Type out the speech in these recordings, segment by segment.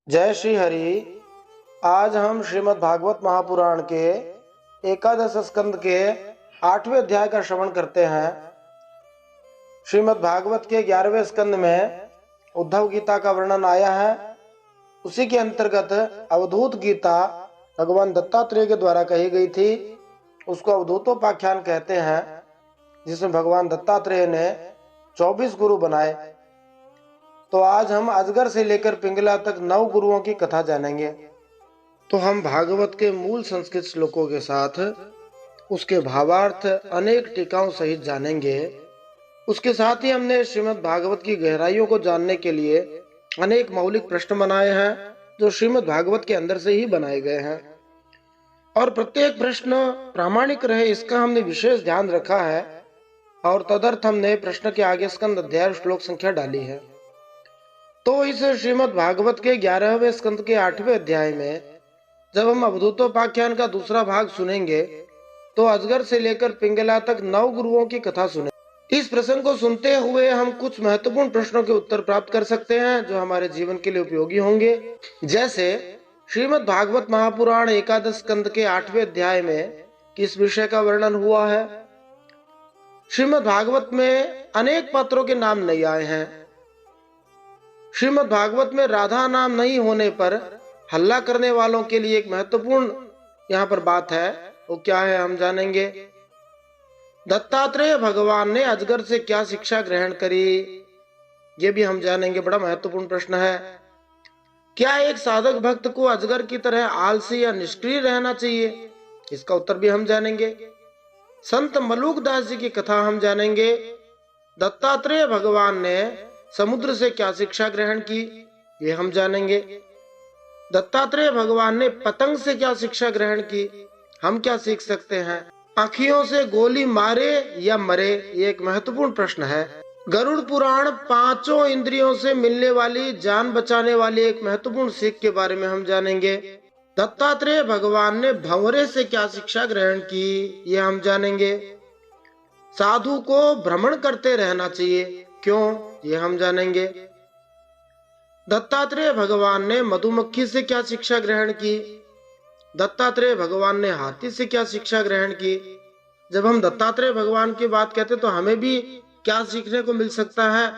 जय श्री हरि। आज हम श्रीमद् भागवत महापुराण के एकादश स्कंद के 8वें अध्याय का श्रवण करते हैं। श्रीमद् भागवत के 11वें स्कंद में उद्धव गीता का वर्णन आया है। उसी के अंतर्गत अवधूत गीता भगवान दत्तात्रेय के द्वारा कही गई थी, उसको अवधूतोपाख्यान कहते हैं, जिसमें भगवान दत्तात्रेय ने 24 गुरु बनाए। तो आज हम अजगर से लेकर पिंगला तक 9 गुरुओं की कथा जानेंगे। तो हम भागवत के मूल संस्कृत श्लोकों के साथ उसके भावार्थ अनेक टीकाओं सहित जानेंगे। उसके साथ ही हमने श्रीमद् भागवत की गहराइयों को जानने के लिए अनेक मौलिक प्रश्न बनाए हैं, जो श्रीमद् भागवत के अंदर से ही बनाए गए हैं, और प्रत्येक प्रश्न प्रामाणिक रहे इसका हमने विशेष ध्यान रखा है। और तदर्थ हमने प्रश्न के आगे स्कंद अध्याय श्लोक संख्या डाली है। तो इस श्रीमद् भागवत के 11वें स्कंद के 8वें अध्याय में जब हम अवधूतोपाख्यान का दूसरा भाग सुनेंगे, तो अजगर से लेकर पिंगला तक 9 गुरुओं की कथा सुनेंगे। इस प्रसंग को सुनते हुए हम कुछ महत्वपूर्ण प्रश्नों के उत्तर प्राप्त कर सकते हैं, जो हमारे जीवन के लिए उपयोगी होंगे। जैसे श्रीमद् भागवत महापुराण एकादश स्कंद के 8वें अध्याय में किस विषय का वर्णन हुआ है। श्रीमद् भागवत में अनेक पात्रों के नाम नहीं आए हैं। श्रीमद् भागवत में राधा नाम नहीं होने पर हल्ला करने वालों के लिए एक महत्वपूर्ण यहाँ पर बात है, वो क्या है हम जानेंगे। दत्तात्रेय भगवान ने अजगर से क्या शिक्षा ग्रहण करी, ये भी हम जानेंगे। बड़ा महत्वपूर्ण प्रश्न है। क्या एक साधक भक्त को अजगर की तरह आलसी या निष्क्रिय रहना चाहिए, इसका उत्तर भी हम जानेंगे। संत मलूक दास जी की कथा हम जानेंगे। दत्तात्रेय भगवान ने समुद्र से क्या शिक्षा ग्रहण की, ये हम जानेंगे। दत्तात्रेय भगवान ने पतंग से क्या शिक्षा ग्रहण की, हम क्या सीख सकते हैं। आँखियों से गोली मारे या मरे, ये एक महत्वपूर्ण प्रश्न है। गरुड़ पुराण 5 इंद्रियों से मिलने वाली जान बचाने वाली एक महत्वपूर्ण सीख के बारे में हम जानेंगे। दत्तात्रेय भगवान ने भंवरे से क्या शिक्षा ग्रहण की, ये हम जानेंगे। साधु को भ्रमण करते रहना चाहिए, क्यों, ये हम जानेंगे। दत्तात्रेय भगवान ने मधुमक्खी से क्या शिक्षा ग्रहण की। दत्तात्रेय भगवान ने हाथी से क्या शिक्षा ग्रहण की। जब हम दत्तात्रेय भगवान की बात कहते तो हमें भी क्या सीखने को मिल सकता है,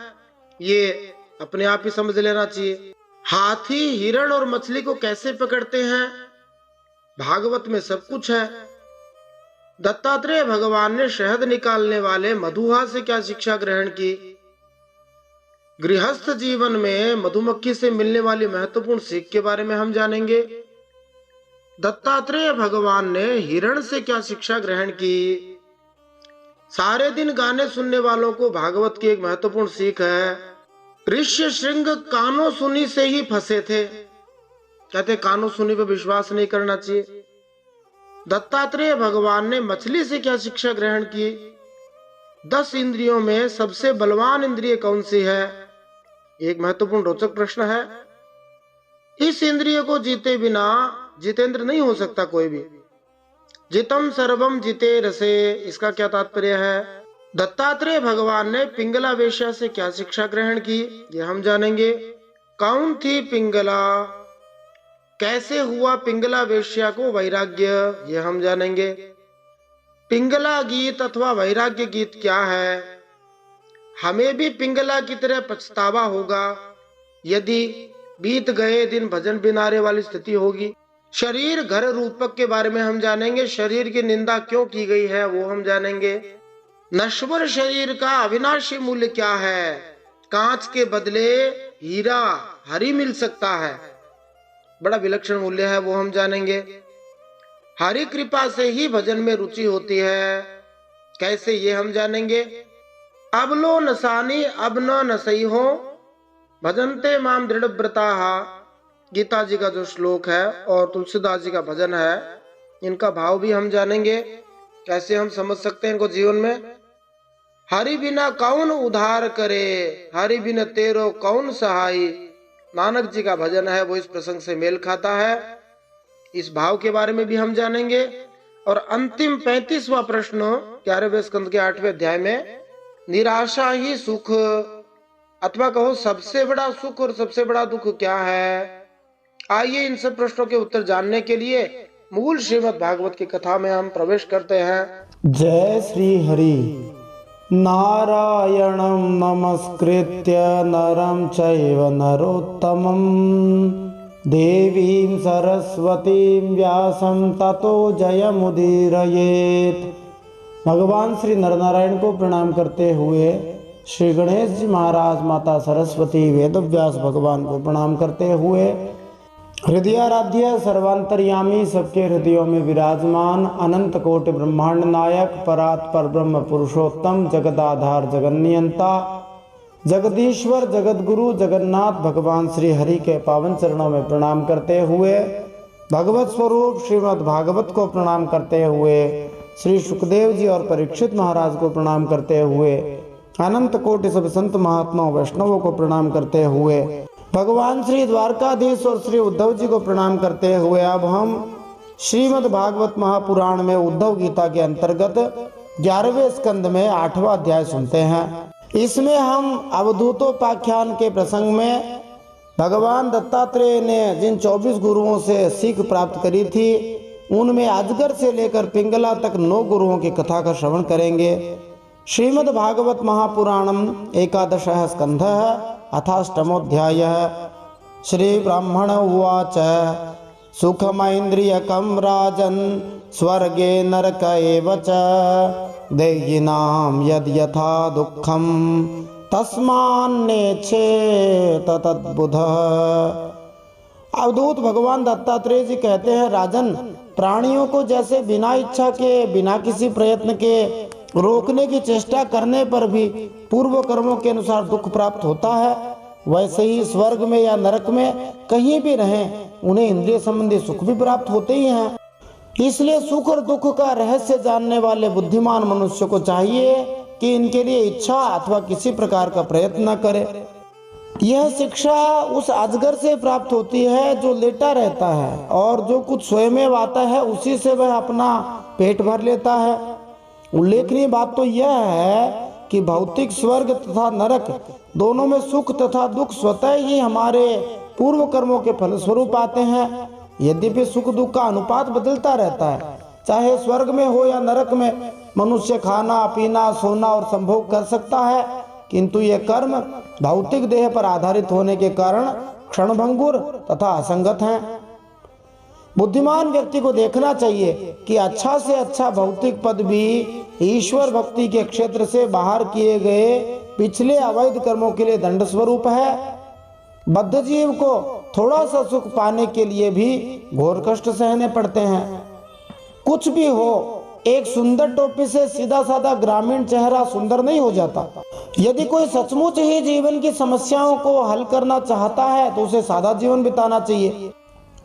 ये अपने आप ही समझ लेना चाहिए। हाथी, हिरण और मछली को कैसे पकड़ते हैं, भागवत में सब कुछ है। दत्तात्रेय भगवान ने शहद निकालने वाले मधुहा से क्या शिक्षा ग्रहण की। गृहस्थ जीवन में मधुमक्खी से मिलने वाली महत्वपूर्ण सीख के बारे में हम जानेंगे। दत्तात्रेय भगवान ने हिरण से क्या शिक्षा ग्रहण की। सारे दिन गाने सुनने वालों को भागवत की एक महत्वपूर्ण सीख है। ऋष्य श्रृंग कानो सुनी से ही फंसे थे, कहते कानो सुनी पर विश्वास नहीं करना चाहिए। दत्तात्रेय भगवान ने मछली से क्या शिक्षा ग्रहण की। 10 इंद्रियों में सबसे बलवान इंद्रिय कौन सी है, एक महत्वपूर्ण रोचक प्रश्न है। इस इंद्रिय को जीते बिना जितेंद्र नहीं हो सकता कोई भी। जितम सर्वम जिते रसे, इसका क्या तात्पर्य है। दत्तात्रेय भगवान ने पिंगला वेश्या से क्या शिक्षा ग्रहण की, ये हम जानेंगे। कौन थी पिंगला, कैसे हुआ पिंगला वेश्या को वैराग्य, ये हम जानेंगे। पिंगला गीत अथवा वैराग्य गीत क्या है। हमें भी पिंगला की तरह पछतावा होगा यदि बीत गए दिन भजन बिनारे वाली स्थिति होगी। शरीर घर रूपक के बारे में हम जानेंगे। शरीर की निंदा क्यों की गई है, वो हम जानेंगे। नश्वर शरीर का अविनाशी मूल्य क्या है। कांच के बदले हीरा हरी मिल सकता है, बड़ा विलक्षण मूल्य है, वो हम जानेंगे। हरि कृपा से ही भजन में रुचि होती है, कैसे, ये हम जानेंगे। अब लो नसानी अब न नसई हो, भजनते माम दृढ़ व्रताहा, गीता जी का जो श्लोक है और तुलसीदास जी का भजन है, इनका भाव भी हम जानेंगे, कैसे हम समझ सकते हैं इनको जीवन में। हरि बिना कौन उद्धार करे, हरि बिना तेरो कौन सहाई, नानक जी का भजन है, वो इस प्रसंग से मेल खाता है। इस भाव के बारे में भी हम जानेंगे। और अंतिम 35वां प्रश्न 11वें स्कंद के 8वें अध्याय में, निराशा ही सुख, अथवा कहो सबसे बड़ा सुख और सबसे बड़ा दुख क्या है, आइए इन सब प्रश्नों के उत्तर जानने के लिए मूल श्रीमद् भागवत की कथा में हम प्रवेश करते हैं। जय श्री हरि। नारायणं नमस्कृत्य नरं चैव नरोत्तमं देवीं सरस्वतीं व्यासं ततो जयमुदीरयेत्। भगवान श्री नरनारायण को प्रणाम करते हुए श्री गणेश जी महाराज, माता सरस्वती, वेदव्यास भगवान को प्रणाम करते हुए हृदयाराध्य सर्वांतर्यामी, सबके हृदयों में विराजमान, अनंत कोटि ब्रह्मांड नायक, परात्पर ब्रह्म पुरुषोत्तम, जगदाधार जगन्नियंता, जगदीश्वर जगदगुरु जगन्नाथ भगवान श्री हरि के पावन चरणों में प्रणाम करते हुए, भगवत स्वरूप श्रीमद् भागवत को प्रणाम करते हुए, श्री सुखदेव जी और परीक्षित महाराज को प्रणाम करते हुए, अनंत कोटि सब संत महात्माओं वैष्णवों को प्रणाम करते हुए, भगवान श्री द्वारकाधीश और श्री उद्धव जी को प्रणाम करते हुए अब हम श्रीमद् भागवत महापुराण में उद्धव गीता के अंतर्गत 11वें स्कंद में 8वां अध्याय सुनते हैं। इसमें हम अवधूतोपाख्यान के प्रसंग में भगवान दत्तात्रेय ने जिन 24 गुरुओं से सीख प्राप्त करी थी, उनमें अजगर से लेकर पिंगला तक 9 गुरुओं की कथा का श्रवण करेंगे। श्रीमद् भागवत महापुराणम 11 स्कंधः अथाष्टमोऽध्याय। श्री ब्राह्मण उवाच सुखमैन्द्रियकं राजन् स्वर्गे नरक एव च देहिनां यद् यथा दुःखं तस्मान्नेच्छेत तद्बुधः। अवधूत भगवान दत्तात्रेय जी कहते हैं, राजन, प्राणियों को जैसे बिना इच्छा के, बिना किसी प्रयत्न के रोकने की चेष्टा करने पर भी पूर्व कर्मों के अनुसार दुख प्राप्त होता है, वैसे ही स्वर्ग में या नरक में कहीं भी रहें, उन्हें इंद्रिय संबंधी सुख भी प्राप्त होते ही हैं। इसलिए सुख और दुख का रहस्य जानने वाले बुद्धिमान मनुष्य को चाहिए कि इनके लिए इच्छा अथवा किसी प्रकार का प्रयत्न न करे। यह शिक्षा उस अजगर से प्राप्त होती है जो लेटा रहता है और जो कुछ स्वयं आता है उसी से वह अपना पेट भर लेता है। उल्लेखनीय बात तो यह है कि भौतिक स्वर्ग तथा नरक दोनों में सुख तथा दुख स्वतः ही हमारे पूर्व कर्मों के फलस्वरूप आते हैं। यद्यपि सुख दुख का अनुपात बदलता रहता है, चाहे स्वर्ग में हो या नरक में, मनुष्य खाना पीना सोना और संभोग कर सकता है, किंतु ये कर्म भौतिक देह पर आधारित होने के कारण क्षणभंगुर तथा असंगत हैं। बुद्धिमान व्यक्ति को देखना चाहिए कि अच्छा से अच्छा भौतिक पद भी ईश्वर भक्ति के क्षेत्र से बाहर किए गए पिछले अवैध कर्मों के लिए दंड स्वरूप है। बद्ध जीव को थोड़ा सा सुख पाने के लिए भी घोर कष्ट सहने पड़ते हैं। कुछ भी हो, एक सुंदर टोपी से सीधा साधा ग्रामीण चेहरा सुंदर नहीं हो जाता। यदि कोई सचमुच ही जीवन की समस्याओं को हल करना चाहता है तो उसे सादा जीवन बिताना चाहिए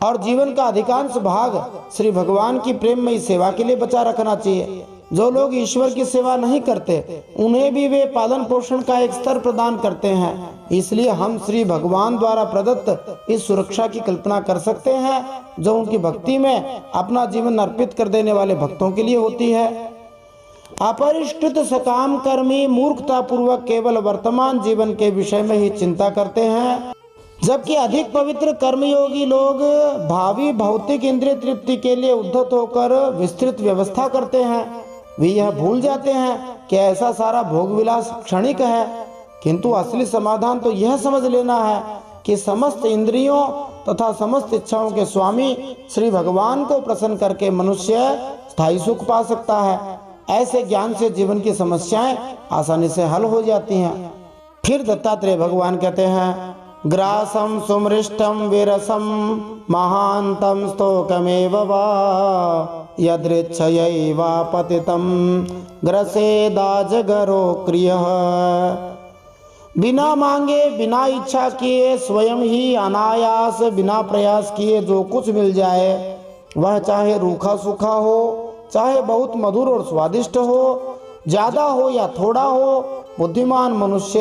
और जीवन का अधिकांश भाग श्री भगवान की प्रेममयी सेवा के लिए बचा रखना चाहिए। जो लोग ईश्वर की सेवा नहीं करते, उन्हें भी वे पालन पोषण का एक स्तर प्रदान करते हैं। इसलिए हम श्री भगवान द्वारा प्रदत्त इस सुरक्षा की कल्पना कर सकते हैं जो उनकी भक्ति में अपना जीवन अर्पित कर देने वाले भक्तों के लिए होती है। अपरिष्कृत सकाम कर्मी मूर्खता पूर्वक केवल वर्तमान जीवन के विषय में ही चिंता करते हैं, जबकि अधिक पवित्र कर्मयोगी लोग भावी भौतिक इंद्रिय तृप्ति के लिए उद्धत होकर विस्तृत व्यवस्था करते हैं। वे यह भूल जाते हैं कि ऐसा सारा भोग विलास क्षणिक है, किंतु असली समाधान तो यह समझ लेना है कि समस्त इंद्रियों तथा समस्त इच्छाओं के स्वामी श्री भगवान को प्रसन्न करके मनुष्य स्थायी सुख पा सकता है। ऐसे ज्ञान से जीवन की समस्याएं आसानी से हल हो जाती हैं। फिर दत्तात्रेय भगवान कहते हैं, ग्रासम सुमृष्टम विरसम महांतम स्तोकमेव वा यदृच्छयैवा पतितम ग्रसेदाजगरो क्रियः। बिना मांगे, बिना इच्छा किए, स्वयं ही अनायास बिना प्रयास किए जो कुछ मिल जाए, वह चाहे रूखा सूखा हो, चाहे बहुत मधुर और स्वादिष्ट हो, ज्यादा हो या थोड़ा हो, बुद्धिमान मनुष्य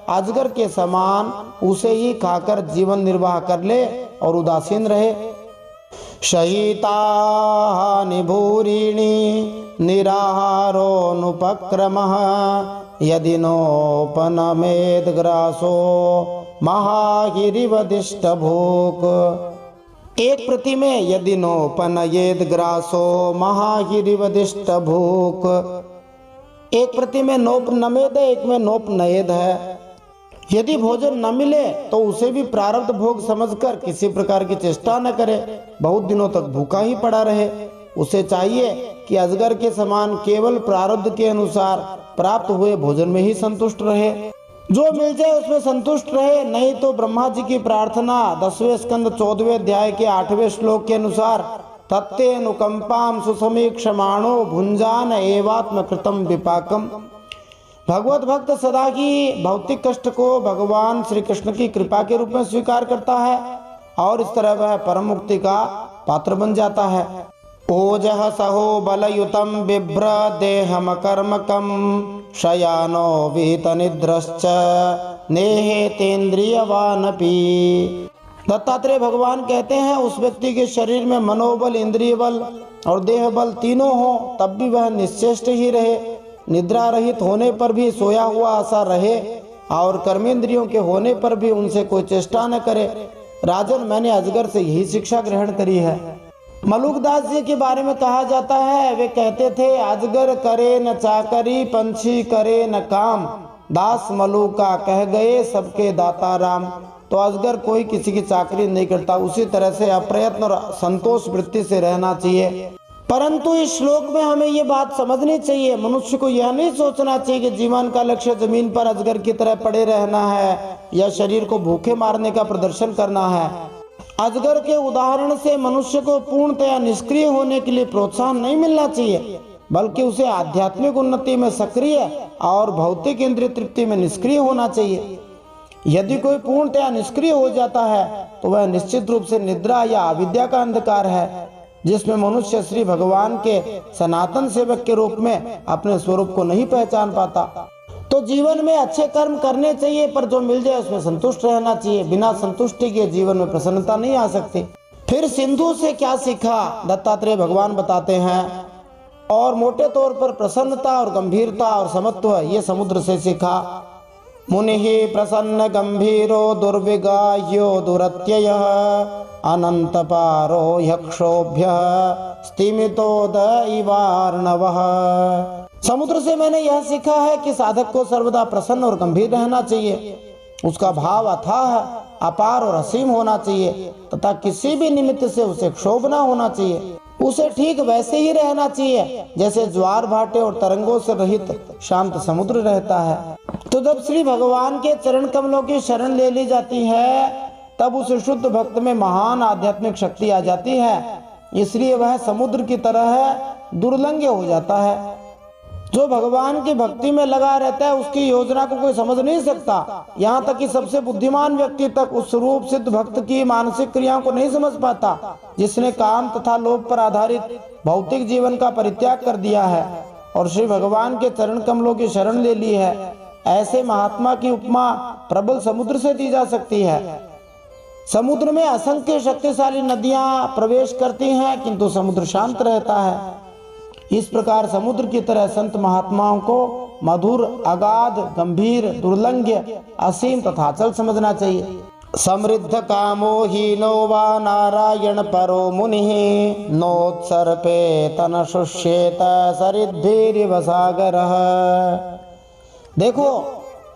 अजगर के समान उसे ही खाकर जीवन निर्वाह कर ले और उदासीन रहे। शयितानि भूरिणी निराहारोनुपक्रमः यदि नोपनमेद ग्रासो महागिरिवदिष्ट भूक। एक प्रति में यदि नोपनयेद ग्रासो महागिरिवदिष्ट भूक, एक प्रति में नोप नमेद है, एक में नोप नयेद है। यदि भोजन न मिले तो उसे भी प्रारब्ध भोग समझकर किसी प्रकार की चेष्टा न करे, बहुत दिनों तक भूखा ही पड़ा रहे। उसे चाहिए कि अजगर के समान केवल प्रारब्ध के अनुसार प्राप्त हुए भोजन में ही संतुष्ट रहे। जो मिल जाए उसमें संतुष्ट रहे, नहीं तो ब्रह्मा जी की प्रार्थना 10वें स्कंद 14वें अध्याय के 8वें श्लोक के अनुसार तत्ते अनुकंपाम सुसमीक्षमाणो भुंजान एवात्म कृतम विपाकम। भगवत भक्त सदा की भौतिक कष्ट को भगवान श्री कृष्ण की कृपा के रूप में स्वीकार करता है और इस तरह वह परम मुक्ति का पात्र बन जाता है। ओजः सहो बलयुतम बिभ्र देहम कर्मकम शयानो वीत निद्रश्च नेहेतेन्द्रियवानपि। दत्तात्रेय भगवान कहते हैं उस व्यक्ति के शरीर में मनोबल, इंद्रिय बल और देह बल तीनों हो तब भी वह निश्चेष्ट ही रहे, निद्रा रहित होने पर भी सोया हुआ सा रहे और कर्मेंद्रियों के होने पर भी उनसे कोई चेष्टा न करे। राजन, मैंने अजगर से यही शिक्षा ग्रहण करी है। मलुकदास जी के बारे में कहा जाता है, वे कहते थे अजगर करे न चाकरी, पंछी करे न काम, दास मलुका कह गए सबके दाता राम। तो अजगर कोई किसी की चाकरी नहीं करता, उसी तरह से अप्रयत्न और संतोष वृत्ति से रहना चाहिए। परंतु इस श्लोक में हमें ये बात समझनी चाहिए, मनुष्य को यह नहीं सोचना चाहिए कि जीवन का लक्ष्य जमीन पर अजगर की तरह पड़े रहना है या शरीर को भूखे मारने का प्रदर्शन करना है। अजगर के उदाहरण से मनुष्य को पूर्णतया निष्क्रिय होने के लिए प्रोत्साहन नहीं मिलना चाहिए, बल्कि उसे आध्यात्मिक उन्नति में सक्रिय और भौतिक इंद्रिय तृप्ति में निष्क्रिय होना चाहिए। यदि कोई पूर्णतया निष्क्रिय हो जाता है तो वह निश्चित रूप से निद्रा या अविद्या का अंधकार है, जिसमें मनुष्य श्री भगवान के सनातन सेवक के रूप में अपने स्वरूप को नहीं पहचान पाता। तो जीवन में अच्छे कर्म करने चाहिए, पर जो मिल जाए उसमें संतुष्ट रहना चाहिए। बिना संतुष्टि के जीवन में प्रसन्नता नहीं आ सकती। फिर सिंधु से क्या सीखा, दत्तात्रेय भगवान बताते हैं, और मोटे तौर पर प्रसन्नता और गंभीरता और समत्व ये समुद्र से सीखा। मुनि प्रसन्न गंभीरो दुर्विगाह्यो दुरत्ययः अनंत पारो यक्षोभ्य स्तिमितोदयवार्णवः। समुद्र से मैंने यह सीखा है कि साधक को सर्वदा प्रसन्न और गंभीर रहना चाहिए। उसका भाव अथाह, अपार और असीम होना चाहिए तथा किसी भी निमित्त से उसे क्षोभ न होना चाहिए। उसे ठीक वैसे ही रहना चाहिए जैसे ज्वार भाटे और तरंगों से रहित शांत समुद्र रहता है। तो जब श्री भगवान के चरण कमलों की शरण ले ली जाती है तब उस शुद्ध भक्त में महान आध्यात्मिक शक्ति आ जाती है, इसलिए वह समुद्र की तरह दुर्लंघ्य हो जाता है। जो भगवान की भक्ति में लगा रहता है उसकी योजना को कोई समझ नहीं सकता, यहाँ तक कि सबसे बुद्धिमान व्यक्ति तक उस रूप सिद्ध भक्त की मानसिक क्रियाओं को नहीं समझ पाता, जिसने काम तथा लोभ पर आधारित भौतिक जीवन का परित्याग कर दिया है और श्री भगवान के चरण कमलों की शरण ले ली है। ऐसे महात्मा की उपमा प्रबल समुद्र से दी जा सकती है। समुद्र में असंख्य शक्तिशाली नदियां प्रवेश करती हैं, किंतु समुद्र शांत रहता है। इस प्रकार समुद्र की तरह संत महात्माओं को मधुर, अगाध, गंभीर, दुर्लंघ्य, असीम तथा अचल समझना चाहिए। समृद्ध कामो हीनो वा नारायण परो मुनिः नोत्सर्पे तन शुष्येत सरिद्भिरिव सागरः। देखो,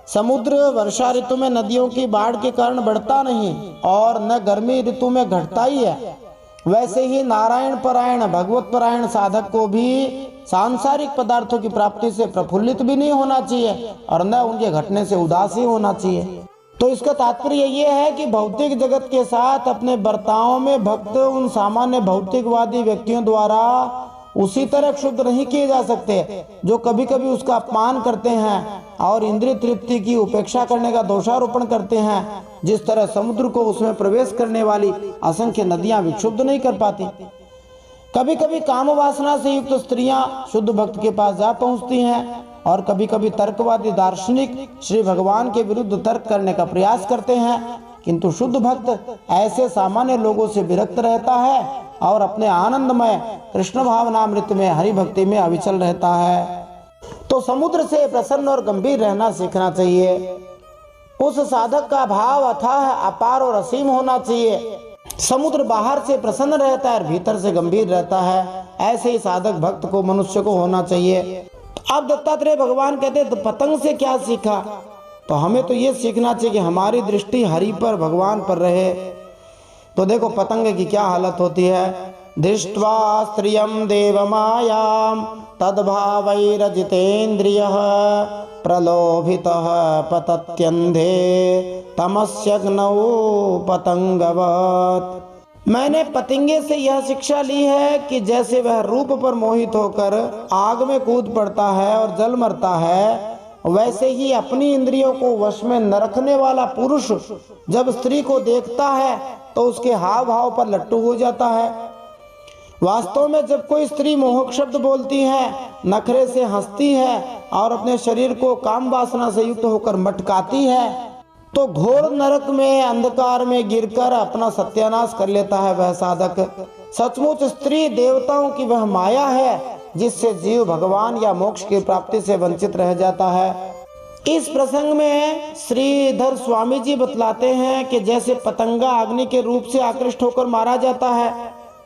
समुद्र वर्षा ऋतु में नदियों की बाढ़ के कारण बढ़ता नहीं और न गर्मी ऋतु में घटता ही है। वैसे ही नारायण परायण, भगवत परायण साधक को भी सांसारिक पदार्थों की प्राप्ति से प्रफुल्लित भी नहीं होना चाहिए और न उनके घटने से उदास ही होना चाहिए। तो इसका तात्पर्य ये है कि भौतिक जगत के साथ अपने बर्ताव में भक्त उन सामान्य भौतिकवादी व्यक्तियों द्वारा उसी तरह क्षुब्ध नहीं किए जा सकते जो कभी कभी उसका अपमान करते हैं और इंद्रिय तृप्ति की उपेक्षा करने का दोषारोपण करते हैं। जिस तरह समुद्र को उसमें प्रवेश करने वाली असंख्य नदियां विक्षुब्ध नहीं कर पाती। कभी कभी काम वासना से युक्त स्त्रियां शुद्ध भक्त के पास जा पहुंचती हैं और कभी कभी तर्कवादी दार्शनिक श्री भगवान के विरुद्ध तर्क करने का प्रयास करते हैं, किंतु शुद्ध भक्त ऐसे सामान्य लोगों से विरक्त रहता है और अपने आनंदमय कृष्ण भावनामृत में हरि भक्ति में अविचल रहता है। तो समुद्र से प्रसन्न और गंभीर रहना सीखना चाहिए। उस साधक का भाव अथाह, अपार और असीम होना चाहिए। समुद्र बाहर से प्रसन्न रहता है और भीतर से गंभीर रहता है, ऐसे ही साधक भक्त को, मनुष्य को होना चाहिए। अब दत्तात्रेय भगवान कहते हैं तो पतंग से क्या सीखा? तो हमें तो ये सीखना चाहिए कि हमारी दृष्टि हरि पर, भगवान पर रहे। तो देखो पतंग की क्या हालत होती है। दृष्ट्वा स्त्रियं देवमायां तद्भावैरजितेन्द्रियः प्रलोभितः पतत्यन्धे तमस्यग्नौ पतंगवत्। मैंने पतंगे से यह शिक्षा ली है कि जैसे वह रूप पर मोहित होकर आग में कूद पड़ता है और जल मरता है, वैसे ही अपनी इंद्रियों को वश में न रखने वाला पुरुष जब स्त्री को देखता है तो उसके हाव भाव पर लट्टू हो जाता है। वास्तव में जब कोई स्त्री मोहक शब्द बोलती है, नखरे से हंसती है और अपने शरीर को काम वासना से युक्त होकर मटकाती है, तो घोर नरक में, अंधकार में गिरकर अपना सत्यानाश कर लेता है वह साधक। सचमुच स्त्री देवताओं की वह माया है जिससे जीव भगवान या मोक्ष की प्राप्ति से वंचित रह जाता है। इस प्रसंग में श्रीधर स्वामी जी बतलाते हैं कि जैसे पतंगा अग्नि के रूप से आकृष्ट होकर मारा जाता है,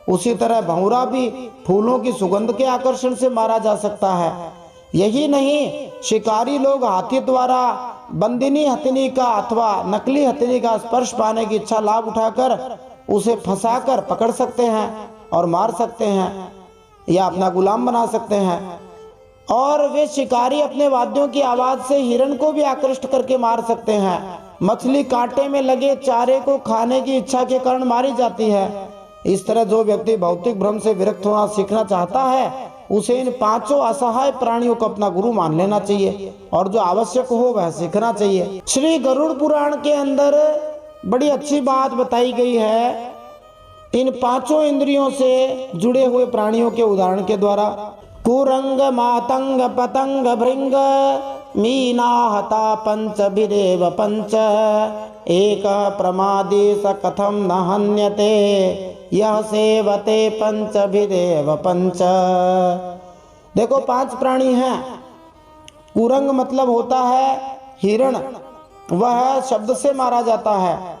उसी तरह भंवरा भी फूलों की सुगंध के आकर्षण से मारा जा सकता है। यही नहीं, शिकारी लोग हाथी द्वारा बंदिनी हथिनी का अथवा नकली हथिनी का स्पर्श पाने की इच्छा लाभ उठाकर उसे फंसाकर पकड़ सकते हैं और मार सकते हैं या अपना गुलाम बना सकते हैं। और वे शिकारी अपने वाद्यों की आवाज से हिरण को भी आकृष्ट करके मार सकते हैं। मछली कांटे में लगे चारे को खाने की इच्छा के कारण मारी जाती है। इस तरह जो व्यक्ति भौतिक भ्रम से विरक्त होना सीखना चाहता है, उसे इन पांचों असहाय प्राणियों को अपना गुरु मान लेना चाहिए और जो आवश्यक हो वह सीखना चाहिए। श्री गरुड़ पुराण के अंदर बड़ी अच्छी बात बताई गई है इन पांचों इंद्रियों से जुड़े हुए प्राणियों के उदाहरण के द्वारा। कुरंग मातंग पतंग भृंग मीना हता पंच बिरेव पंच एक प्रमादी स कथम न हन्यते यह सेवते पंच बिरेव पंच। देखो 5 प्राणी हैं। कुरंग मतलब होता है हिरण, वह शब्द से मारा जाता है।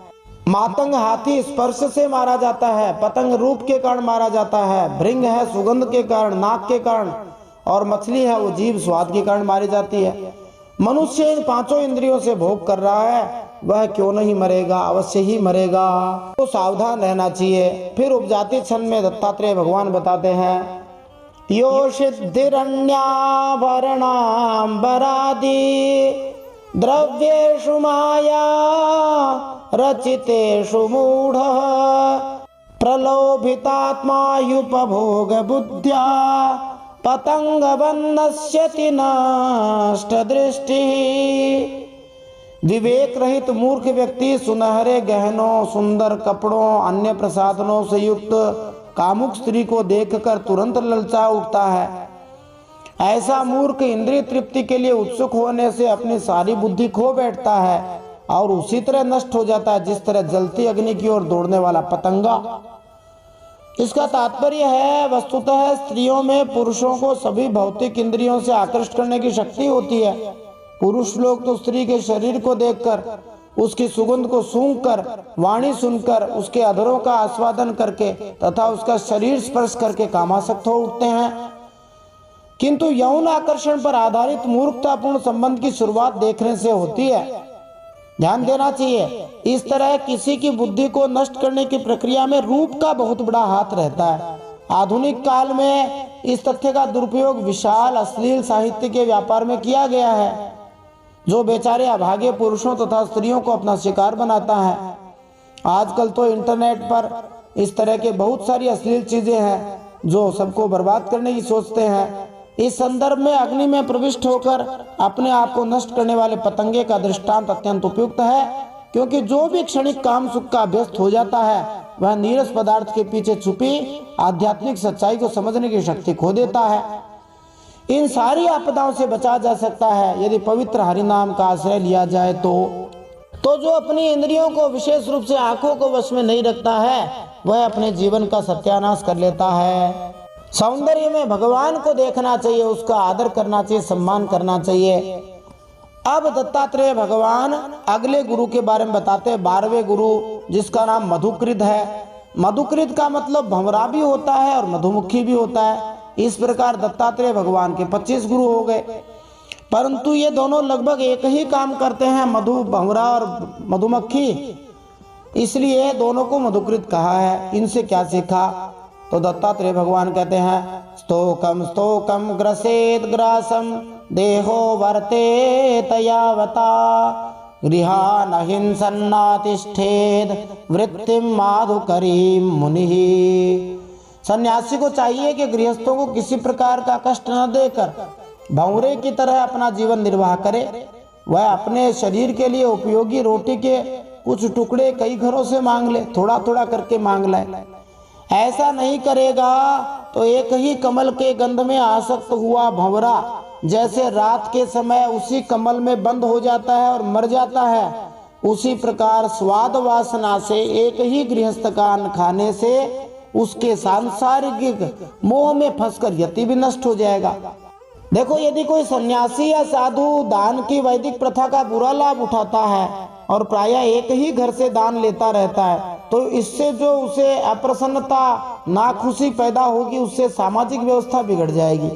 मातंग हाथी स्पर्श से मारा जाता है। पतंग रूप के कारण मारा जाता है। भृंग है सुगंध के कारण, नाक के कारण, और मछली है वो जीभ स्वाद के कारण मारी जाती है। मनुष्य इन 5 इंद्रियों से भोग कर रहा है, वह क्यों नहीं मरेगा, अवश्य ही मरेगा। तो सावधान रहना चाहिए। फिर उपजाति छंद में दत्तात्रेय भगवान बताते हैं, यो सिद्धिरन्याभरणाम्बरादि द्रव्येषु माया रचितेषु मूढ़ः प्रलोभितात्मायुपभोग बुद्ध्या पतंगवन्नस्यति नष्ट दृष्टि। विवेक रहित मूर्ख व्यक्ति सुनहरे गहनों, सुंदर कपड़ों, अन्य प्रसाधनों से युक्त कामुक स्त्री को देखकर तुरंत ललचा उठता है। ऐसा मूर्ख इंद्रिय तृप्ति के लिए उत्सुक होने से अपनी सारी बुद्धि खो बैठता है और उसी तरह नष्ट हो जाता है जिस तरह जलती अग्नि की ओर दौड़ने वाला पतंगा। इसका तात्पर्य है, वस्तुतः स्त्रियों में पुरुषों को सभी भौतिक इंद्रियों से आकृष्ट करने की शक्ति होती है। पुरुष लोग तो स्त्री के शरीर को देखकर, उसकी सुगंध को सूंघकर, वाणी सुनकर, उसके अधरों का आस्वादन करके तथा उसका शरीर स्पर्श करके कामासक्त हो उठते हैं। किंतु यौन आकर्षण पर आधारित मूर्खतापूर्ण संबंध की शुरुआत देखने से होती है। ध्यान देना चाहिए। इस तरह किसी की बुद्धि को नष्ट करने की प्रक्रिया में रूप का बहुत बड़ा हाथ रहता है। आधुनिक काल में इस तथ्य का दुरुपयोग विशाल अश्लील साहित्य के व्यापार में किया गया है, जो बेचारे अभागे पुरुषों तथा स्त्रियों को अपना शिकार बनाता है। आजकल तो इंटरनेट पर इस तरह के बहुत सारी अश्लील चीजें हैं जो सबको बर्बाद करने की सोचते हैं। इस संदर्भ में अग्नि में प्रविष्ट होकर अपने आप को नष्ट करने वाले पतंगे का दृष्टांत अत्यंत उपयुक्त है, क्योंकि जो भी क्षणिक काम सुख का अभ्यस्त हो जाता है वह नीरस पदार्थ के पीछे छुपी आध्यात्मिक सच्चाई को समझने की शक्ति खो देता है। इन सारी आपदाओं से बचा जा सकता है यदि पवित्र हरिनाम का आश्रय लिया जाए तो जो अपनी इंद्रियों को विशेष रूप से आंखों को वश में नहीं रखता है वह अपने जीवन का सत्यानाश कर लेता है। सौंदर्य में भगवान को देखना चाहिए, उसका आदर करना चाहिए, सम्मान करना चाहिए। अब दत्तात्रेय भगवान अगले गुरु के बारे में बताते हैं, 12वें गुरु जिसका नाम मधुकृत है। मधुकृत का मतलब भंवरा भी होता है और मधुमक्खी भी होता है। इस प्रकार दत्तात्रेय भगवान के 25 गुरु हो गए, परंतु ये दोनों लगभग एक ही काम करते हैं, भंवरा और मधुमक्खी, इसलिए दोनों को मधुकृत कहा है। इनसे क्या सीखा? तो दत्तात्रेय भगवान कहते हैं, स्तोकम स्तोकम ग्रसेत ग्रासम देहो वर्तेत यावता गृहान हिंसन्नातिष्ठेद वृत्तिम माधुकरीम मुनिः। सन्यासी को चाहिए कि गृहस्थों को किसी प्रकार का कष्ट न देकर भंवरे की तरह अपना जीवन निर्वाह करे। वह अपने शरीर के लिए उपयोगी रोटी के कुछ टुकड़े कई घरों से मांग ले, थोड़ा थोड़ा करके मांग लाए। ऐसा नहीं करेगा तो एक ही कमल के गंध में आसक्त हुआ भंवरा जैसे रात के समय उसी कमल में बंद हो जाता है और मर जाता है, उसी प्रकार स्वाद वासना से एक ही गृहस्थ का अन्न खाने से उसके सांसारिक मोह में फंसकर यति भी नष्ट हो जाएगा। देखो, यदि कोई सन्यासी या साधु दान की वैदिक प्रथा का बुरा लाभ उठाता है और प्रायः एक ही घर से दान लेता रहता है, तो इससे जो उसे अप्रसन्नता, नाखुशी पैदा होगी, उससे सामाजिक व्यवस्था बिगड़ जाएगी।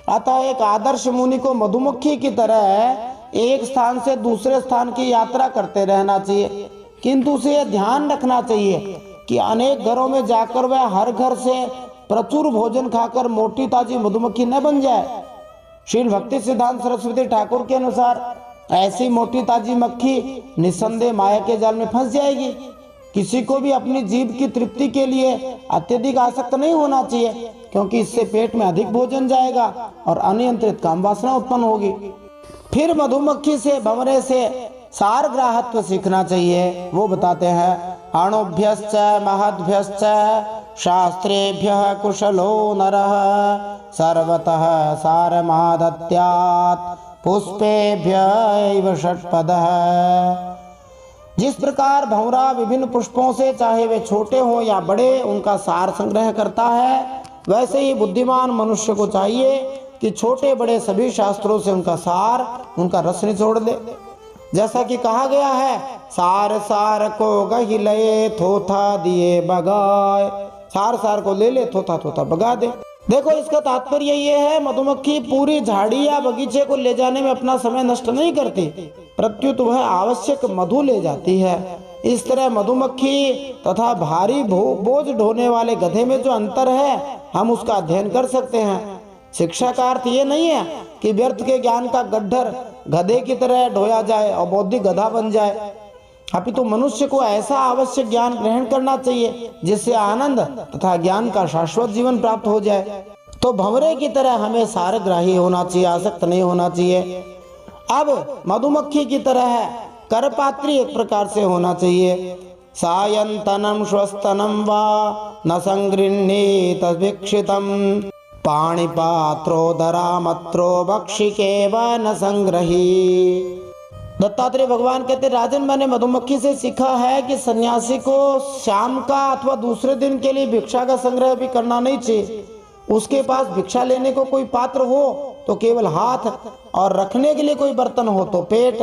अतः एक आदर्श मुनि को मधुमक्खी की तरह एक स्थान से दूसरे स्थान की यात्रा करते रहना चाहिए, किंतु उसे यह ध्यान रखना चाहिए कि अनेक घरों में जाकर वह हर घर से प्रचुर भोजन खाकर मोटी ताजी मधुमक्खी न बन जाए। श्रील भक्ति सिद्धांत सरस्वती ठाकुर के अनुसार ऐसी मोटी ताजी मक्खी निस्संदेह माया के जाल में फंस जाएगी। किसी को भी अपनी जीभ की तृप्ति के लिए अत्यधिक आसक्त नहीं होना चाहिए, क्योंकि इससे पेट में अधिक भोजन जाएगा और अनियंत्रित काम वासना उत्पन्न होगी। फिर मधुमक्खी से, भंवरे से सार ग्राहत्व सीखना चाहिए। वो बताते हैं, अणुभ्यश्च महद्भ्यश्च शास्त्रेभ्यः कुशलो नरः सर्वतः सारमादत्यात् पुष्पेभ्यैव षट्पदः। जिस प्रकार भंवरा विभिन्न पुष्पों से, चाहे वे छोटे हो या बड़े, उनका सार संग्रह करता है, वैसे ही बुद्धिमान मनुष्य को चाहिए कि छोटे बड़े सभी शास्त्रों से उनका सार, उनका रस निचोड़ ले। जैसा कि कहा गया है, सार सार को गहि लये थोथा दिए बगाए। सार सार को ले ले, थोथा थोथा बगा दे। देखो, इसका तात्पर्य ये है, मधुमक्खी पूरी झाड़ी या बगीचे को ले जाने में अपना समय नष्ट नहीं करती, प्रत्युत वह आवश्यक मधु ले जाती है। इस तरह मधुमक्खी तथा भारी बोझ ढोने वाले गधे में जो अंतर है, हम उसका अध्ययन कर सकते हैं। शिक्षा का अर्थ ये नहीं है कि व्यर्थ के ज्ञान का गड्ढर गधे की तरह ढोया जाए और बौद्धिक गधा बन जाए, अपितु मनुष्य को ऐसा आवश्यक ज्ञान ग्रहण करना चाहिए जिससे आनंद तथा ज्ञान का शाश्वत जीवन प्राप्त हो जाए। तो भंवरे की तरह हमें सारग्राही होना चाहिए, आसक्त नहीं होना चाहिए। अब मधुमक्खी की तरह करपात्री एक प्रकार से होना चाहिए। सायंतनम श्वस्तनम वा न संगृह्णीत भिक्षितम पाणिपात्रो मत्रो भक्षिके व न संग्रही। दत्तात्रेय भगवान कहते, राजन, मैंने मधुमक्खी से सीखा है कि सन्यासी को शाम का अथवा दूसरे दिन के लिए भिक्षा का संग्रह भी करना नहीं चाहिए। उसके पास भिक्षा लेने को कोई पात्र हो तो केवल हाथ, और रखने के लिए कोई बर्तन हो तो पेट,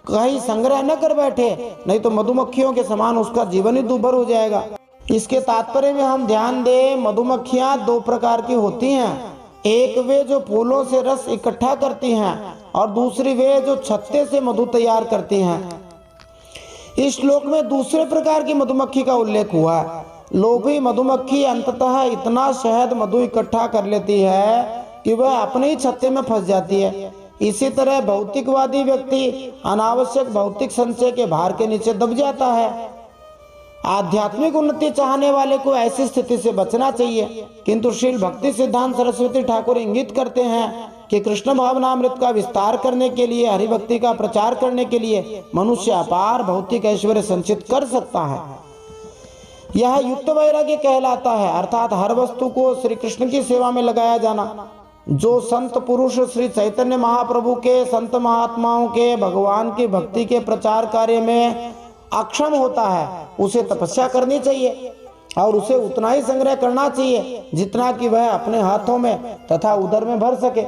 कहीं संग्रह न कर बैठे, नहीं तो मधुमक्खियों के समान उसका जीवन ही दुर्भर हो जाएगा। इसके तात्पर्य में हम ध्यान दें, मधुमक्खियां दो प्रकार की होती हैं। एक वे जो फूलों से रस इकट्ठा करती हैं, और दूसरी वे जो छत्ते से मधु तैयार करती हैं। इस श्लोक में दूसरे प्रकार की मधुमक्खी का उल्लेख हुआ है। लोभी मधुमक्खी अंततः इतना शहद मधु इकट्ठा कर लेती है कि वह अपने ही छत्ते में फंस जाती है। इसी तरह भौतिकवादी व्यक्ति अनावश्यक भौतिक संचय के भार के नीचे दब जाता है। आध्यात्मिक उन्नति चाहने वाले को ऐसी स्थिति से बचना चाहिए, किंतु श्रील भक्ति सिद्धांत सरस्वती ठाकुर इंगित करते हैं कि कृष्ण भावनामृत का विस्तार करने के लिए, हरिभक्ति का प्रचार करने के लिए मनुष्य अपार भौतिक ऐश्वर्य संचित कर सकता है। यह युक्त वैराग्य कहलाता है, अर्थात हर वस्तु को श्री कृष्ण की सेवा में लगाया जाना। जो संत पुरुष श्री चैतन्य महाप्रभु के, संत महात्माओं के, भगवान की भक्ति के प्रचार कार्य में अक्षम होता है, उसे तपस्या करनी चाहिए और उसे उतना ही संग्रह करना चाहिए जितना कि वह अपने हाथों में तथा उदर में भर सके।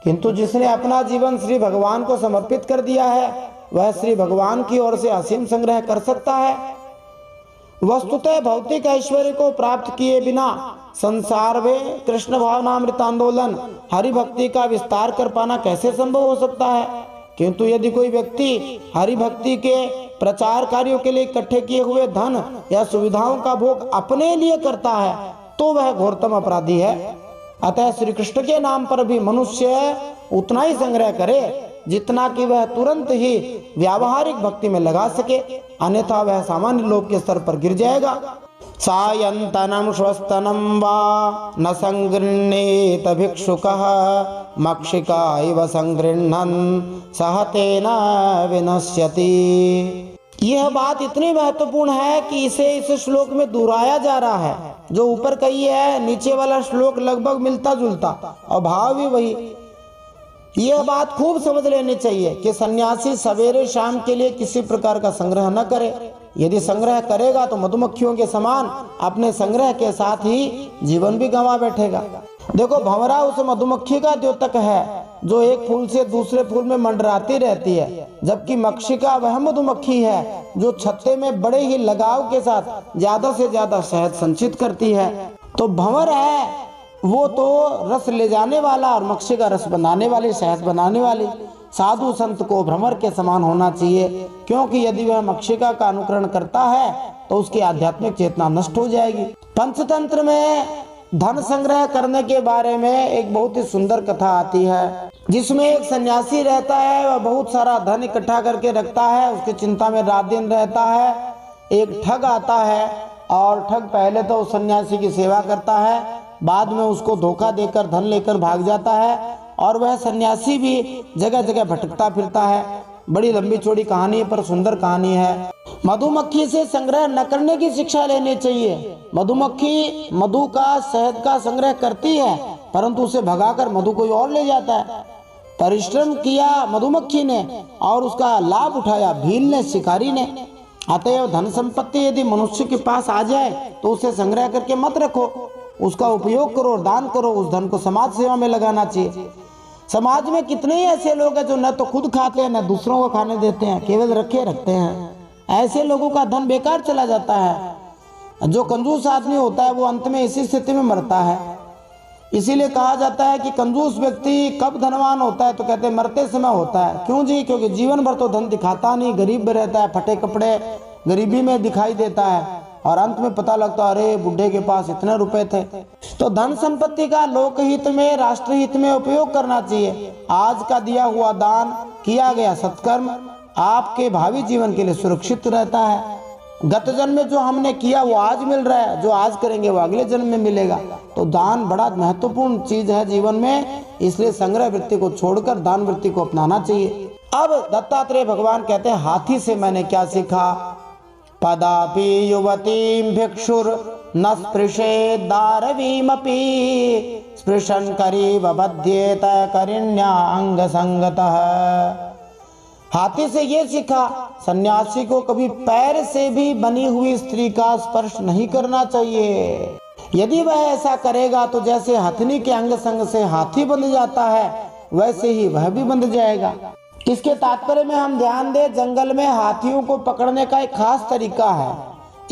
किंतु जिसने अपना जीवन श्री भगवान को समर्पित कर दिया है, वह श्री भगवान की ओर से असीम संग्रह कर सकता है। वस्तुतः भौतिक ऐश्वर्य को प्राप्त किए बिना संसार में कृष्ण भावनामृत आंदोलन हरि भक्ति का विस्तार कर पाना कैसे संभव हो सकता है। किंतु यदि कोई व्यक्ति हरि भक्ति के प्रचार कार्यों के लिए इकट्ठे किए हुए धन या सुविधाओं का भोग अपने लिए करता है तो वह घोरतम अपराधी है। अतः श्री कृष्ण के नाम पर भी मनुष्य उतना ही संग्रह करे जितना कि वह तुरंत ही व्यावहारिक भक्ति में लगा सके, अन्यथा वह सामान्य लोक के स्तर पर गिर जाएगा। सायंतनम श्वस्तनम वा न संगृह्णेत भिक्षुकः मक्षिका इव संगृह्णन् सहतेन विनश्यति। यह बात इतनी महत्वपूर्ण है कि इसे इस श्लोक में दोहराया जा रहा है। जो ऊपर कही है नीचे वाला श्लोक लगभग मिलता जुलता और भाव भी वही। यह बात खूब समझ लेनी चाहिए कि सन्यासी सवेरे शाम के लिए किसी प्रकार का संग्रह न करे। यदि संग्रह करेगा तो मधुमक्खियों के समान अपने संग्रह के साथ ही जीवन भी गंवा बैठेगा। देखो, भंवरा उस मधुमक्खी का द्योतक है जो एक फूल से दूसरे फूल में मंडराती रहती है, जबकि मक्षिका वह मधुमक्खी है जो छत्ते में बड़े ही लगाव के साथ ज्यादा से ज्यादा शहद संचित करती है। तो भंवर है वो तो रस ले जाने वाला और मक्षिका रस बनाने वाली, शहद बनाने वाली। साधु संत को भ्रमर के समान होना चाहिए, क्योंकि यदि वह मक्षिका का अनुकरण करता है तो उसकी आध्यात्मिक चेतना नष्ट हो जाएगी। पंचतंत्र में धन संग्रह करने के बारे में एक बहुत ही सुंदर कथा आती है, जिसमें एक सन्यासी रहता है। वह बहुत सारा धन इकट्ठा करके रखता है, उसकी चिंता में रात दिन रहता है। एक ठग आता है और ठग पहले तो उस सन्यासी की सेवा करता है, बाद में उसको धोखा देकर धन लेकर भाग जाता है और वह सन्यासी भी जगह जगह भटकता फिरता है। बड़ी लंबी चौड़ी कहानी है पर सुंदर कहानी है। मधुमक्खी से संग्रह न करने की शिक्षा लेनी चाहिए। मधुमक्खी मधु का, शहद का संग्रह करती है, परंतु उसे भगाकर मधु कोई और ले जाता है। परिश्रम किया मधुमक्खी ने और उसका लाभ उठाया भील ने, शिकारी ने। अतएव धन संपत्ति यदि मनुष्य के पास आ जाए तो उसे संग्रह करके मत रखो, उसका उपयोग करो, दान करो। उस धन को समाज सेवा में लगाना चाहिए। समाज में कितने ही ऐसे लोग हैं जो न तो खुद खाते हैं न दूसरों को खाने देते हैं, केवल रखे रखते हैं। ऐसे लोगों का धन बेकार चला जाता है। जो कंजूस आदमी होता है वो अंत में इसी स्थिति में मरता है। इसीलिए कहा जाता है कि कंजूस व्यक्ति कब धनवान होता है, तो कहते हैं मरते समय होता है। क्यों जी? क्योंकि जीवन भर तो धन दिखाता नहीं, गरीब में रहता है, फटे कपड़े गरीबी में दिखाई देता है और अंत में पता लगता है अरे बुढ़े के पास इतने रुपए थे। तो धन संपत्ति का लोकहित में, राष्ट्रहित में उपयोग करना चाहिए। आज का दिया हुआ दान, किया गया सत्कर्म आपके भावी जीवन के लिए सुरक्षित रहता है। गत जन्म में जो हमने किया वो आज मिल रहा है, जो आज करेंगे वो अगले जन्म में मिलेगा। तो दान बड़ा महत्वपूर्ण चीज है जीवन में, इसलिए संग्रह वृत्ति को छोड़कर दान वृत्ति को अपनाना चाहिए। अब दत्तात्रेय भगवान कहते हैं, हाथी से मैंने क्या सीखा। पदापि युवतीं भिक्षुर न स्पृशेद दारवीमपि स्पृशन करीव बध्येत करिण्या अंग संगतः। हाथी से ये सीखा, सन्यासी को कभी पैर से भी बनी हुई स्त्री का स्पर्श नहीं करना चाहिए। यदि वह ऐसा करेगा तो जैसे हथनी के अंग संग से हाथी बंध जाता है, वैसे ही वह भी बंध जाएगा। इसके तात्पर्य में हम ध्यान दें, जंगल में हाथियों को पकड़ने का एक खास तरीका है।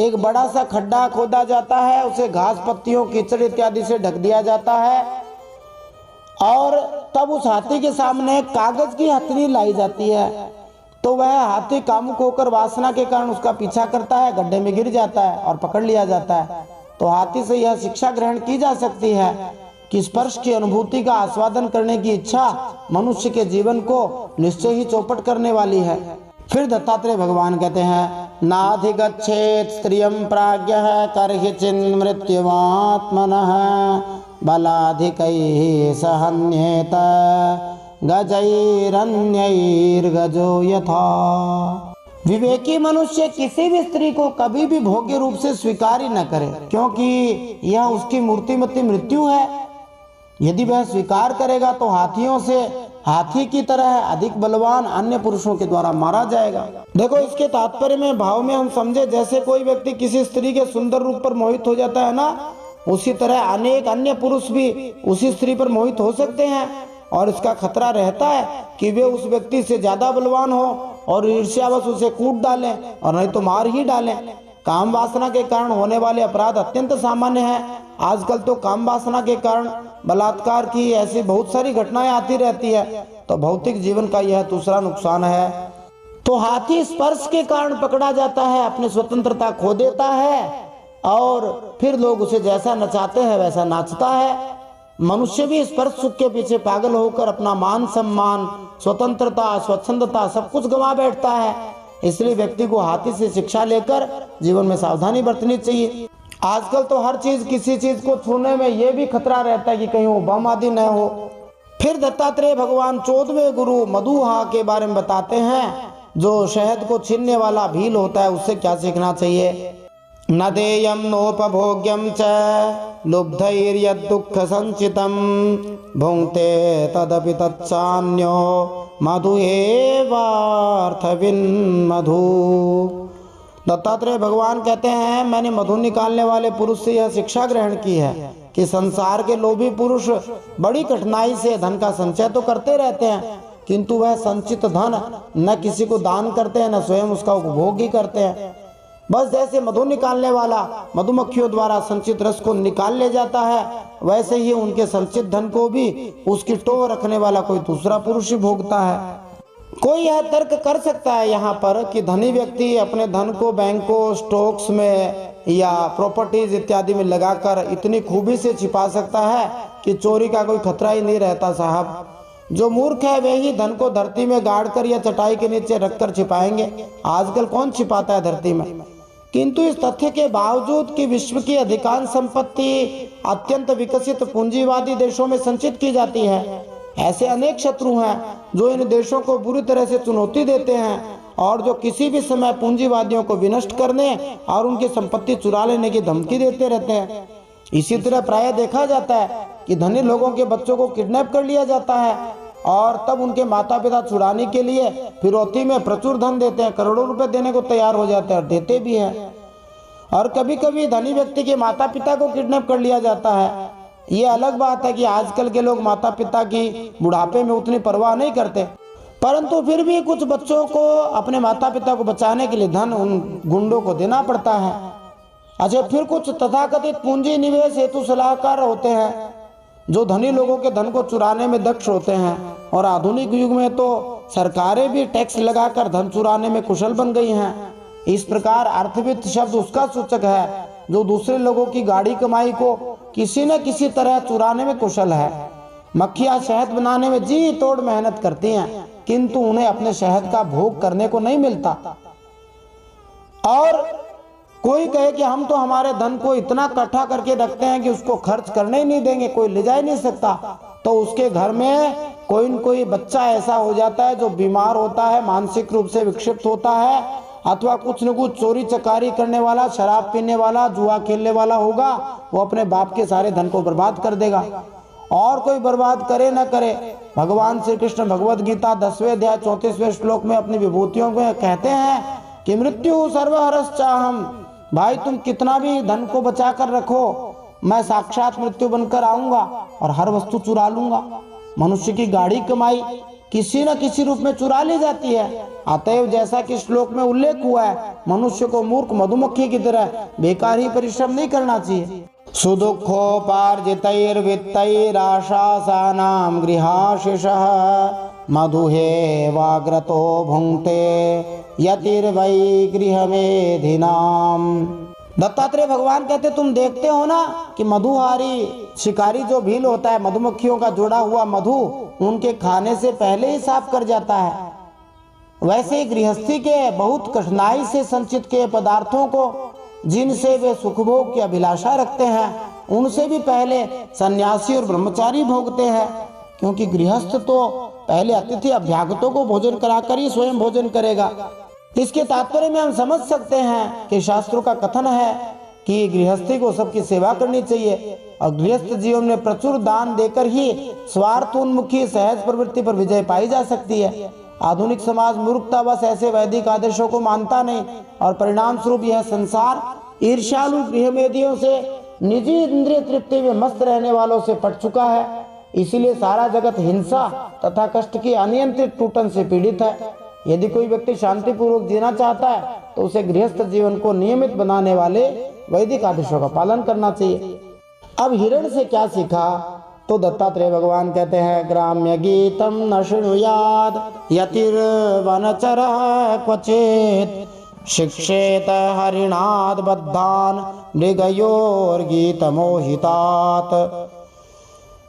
एक बड़ा सा खड्डा खोदा जाता है, उसे घास पत्तियों, कीचड़ इत्यादि से ढक दिया जाता है और तब उस हाथी के सामने कागज की हथनी लाई जाती है। तो वह हाथी कामुक होकर वासना के कारण उसका पीछा करता है, गड्ढे में गिर जाता है और पकड़ लिया जाता है। तो हाथी से यह शिक्षा ग्रहण की जा सकती है कि स्पर्श की अनुभूति का आस्वादन करने की इच्छा मनुष्य के जीवन को निश्चय ही चौपट करने वाली है। फिर दत्तात्रेय भगवान कहते हैं, नाधिगच्छेत् स्त्रियं प्राज्ञः कर्हिचिन् मृत्युमात्मनः बलाधिकैः सहन्येत गजैरन्यैर्गजो यथा। विवेकी मनुष्य किसी भी स्त्री को कभी भी भोग्य रूप से स्वीकार ही न करे, क्योंकि यह उसकी मूर्तिमती मृत्यु है। यदि वह स्वीकार करेगा तो हाथियों से हाथी की तरह अधिक बलवान अन्य पुरुषों के द्वारा मारा जाएगा। देखो, इसके तात्पर्य में भाव में हम समझे, जैसे कोई व्यक्ति किसी स्त्री के सुंदर रूप पर मोहित हो जाता है ना, उसी तरह अनेक अन्य पुरुष भी उसी स्त्री पर मोहित हो सकते हैं और इसका खतरा रहता है कि वे उस व्यक्ति से ज्यादा बलवान हो और ईर्ष्यावश उसे कूट डालें और नहीं तो मार ही डालें। काम वासना के कारण होने वाले अपराध अत्यंत सामान्य हैं। आजकल तो काम वासना के कारण बलात्कार की ऐसी बहुत सारी घटनाएं आती रहती है। तो भौतिक जीवन का यह दूसरा नुकसान है। तो हाथी स्पर्श के कारण पकड़ा जाता है, अपनी स्वतंत्रता खो देता है और फिर लोग उसे जैसा नचाते हैं वैसा नाचता है। मनुष्य भी स्पर्श सुख के पीछे पागल होकर अपना मान सम्मान, स्वतंत्रता, स्वच्छंदता सब कुछ गंवा बैठता है। इसलिए व्यक्ति को हाथी से शिक्षा लेकर जीवन में सावधानी बरतनी चाहिए। आजकल तो हर चीज, किसी चीज को छूने में यह भी खतरा रहता है कि कहीं वो बम आदि न हो। फिर दत्तात्रेय भगवान 14वें गुरु मधुहा के बारे में बताते हैं, जो शहद को छीनने वाला भील होता है, उससे क्या सीखना चाहिए। न देयम नोपभोग्यम च लुब्धैर्यद्दुःख संचितम भुंक्ते तदपि तत्सान्यो मधु एवार्थविन मधु। दत्तात्रेय भगवान कहते हैं, मैंने मधु निकालने वाले पुरुष से यह शिक्षा ग्रहण की है कि संसार के लोभी पुरुष बड़ी कठिनाई से धन का संचय तो करते रहते हैं, किंतु वह संचित धन न किसी को दान करते हैं, न स्वयं उसका उपभोग ही करते हैं। बस जैसे मधु निकालने वाला मधुमक्खियों द्वारा संचित रस को निकाल ले जाता है, वैसे ही उनके संचित धन को भी उसकी टोह रखने वाला कोई दूसरा पुरुष ही भोगता है। कोई यह तर्क कर सकता है यहाँ पर कि धनी व्यक्ति अपने धन को बैंकों, स्टॉक्स में या प्रॉपर्टीज इत्यादि में लगाकर इतनी खूबी से छिपा सकता है कि चोरी का कोई खतरा ही नहीं रहता साहब। जो मूर्ख है वे ही धन को धरती में गाड़कर या चटाई के नीचे रखकर छिपाएंगे। आजकल कौन छिपाता है धरती में। किंतु इस तथ्य के बावजूद कि विश्व की अधिकांश संपत्ति अत्यंत विकसित पूंजीवादी देशों में संचित की जाती है, ऐसे अनेक शत्रु हैं जो इन देशों को बुरी तरह से चुनौती देते हैं और जो किसी भी समय पूंजीवादियों को विनष्ट करने और उनकी संपत्ति चुरा लेने की धमकी देते रहते हैं। इसी तरह प्रायः देखा जाता है कि धनी लोगों के बच्चों को किडनैप कर लिया जाता है और तब उनके माता पिता छुड़ाने के लिए फिरौती में प्रचुर धन देते हैं, करोड़ों रुपए देने को तैयार हो जाते हैं और देते भी हैं। और कभी कभी धनी व्यक्ति के माता पिता को किडनैप कर लिया जाता है। ये अलग बात है कि आजकल के लोग माता पिता की बुढ़ापे में उतनी परवाह नहीं करते, परंतु फिर भी कुछ बच्चों को अपने माता पिता को बचाने के लिए धन उन गुंडों को देना पड़ता है। अच्छा, फिर कुछ तथाकथित पूंजी निवेश हेतु सलाहकार होते हैं जो धनी लोगों के धन को चुराने में दक्ष होते हैं। और आधुनिक युग में तो सरकारें भी टैक्स लगाकर धन चुराने में कुशल बन गई हैं। इस प्रकार अर्थवित्त शब्द उसका सूचक है जो दूसरे लोगों की गाड़ी कमाई को किसी न किसी तरह चुराने में कुशल है। मक्खियां शहद बनाने में जी तोड़ मेहनत करती हैं, किंतु उन्हें अपने शहद का भोग करने को नहीं मिलता। और कोई कहे कि हम तो हमारे धन को इतना इकट्ठा करके रखते हैं कि उसको खर्च करने ही नहीं देंगे, कोई ले जा ही नहीं सकता, तो उसके घर में कोई न कोई बच्चा ऐसा हो जाता है जो बीमार होता है, मानसिक रूप से विक्षिप्त होता है, अथवा कुछ न कुछ चोरी चकारी करने वाला, शराब पीने वाला, जुआ खेलने वाला होगा, वो अपने बाप के सारे धन को बर्बाद कर देगा। और कोई बर्बाद करे न करे, भगवान श्री कृष्ण भगवद गीता 10वें अध्याय 34वें श्लोक में अपनी विभूतियों में कहते हैं कि मृत्यु सर्वहरश्चाहम, भाई तुम कितना भी धन को बचा कर रखो, मैं साक्षात मृत्यु बनकर आऊंगा और हर वस्तु चुरा लूंगा। मनुष्य की गाड़ी कमाई किसी न किसी रूप में चुरा ली जाती है। अतएव जैसा कि श्लोक में उल्लेख हुआ है, मनुष्य को मूर्ख मधुमक्खी की तरह बेकार ही परिश्रम नहीं करना चाहिए। सुदुःखोपार्जितैर्वित्तैराशासानां गृहाशिषः मधुहेवाग्रतो भुङ्क्ते यतिर्वै गृहमेधिनाम्। दत्तात्रेय भगवान कहते तुम देखते हो ना कि मधुहारी शिकारी जो भील होता है, मधुमक्खियों का जोड़ा हुआ मधु उनके खाने से पहले ही साफ कर जाता है। वैसे ही गृहस्थी के बहुत कठिनाई से संचित किए पदार्थों को जिनसे वे सुखभोग की अभिलाषा रखते हैं, उनसे भी पहले सन्यासी और ब्रह्मचारी भोगते हैं, क्योंकि गृहस्थ तो पहले अतिथि अभ्यागतों को भोजन कराकर ही स्वयं भोजन करेगा। इसके तात्पर्य में हम समझ सकते हैं कि शास्त्रों का कथन है कि गृहस्थी को सबकी सेवा करनी चाहिए और गृहस्थ जीवन में प्रचुर दान देकर ही स्वार्थोन्मुखी सहज प्रवृत्ति पर विजय पाई जा सकती है। आधुनिक समाज मूर्खतावश ऐसे वैदिक आदेशों को मानता नहीं और परिणाम स्वरूप यह संसार ईर्ष्यालु गृहमेधियों से निजी इंद्रिय तृप्ति में मस्त रहने वालों से पट चुका है। इसीलिए सारा जगत हिंसा तथा कष्ट की अनियंत्रित टूटन से पीड़ित है। यदि कोई व्यक्ति शांतिपूर्वक जीना चाहता है तो उसे गृहस्थ जीवन को नियमित बनाने वाले वैदिक आदेशों का पालन करना चाहिए। अब हिरण से क्या सीखा? तो दत्तात्रेय भगवान कहते हैं, ग्राम्य गीतम न शृणुयात् यतिर्वनचरः क्वचित् शिक्षेत हरिणाद बद्धान मृगयोर्गीत मोहितात।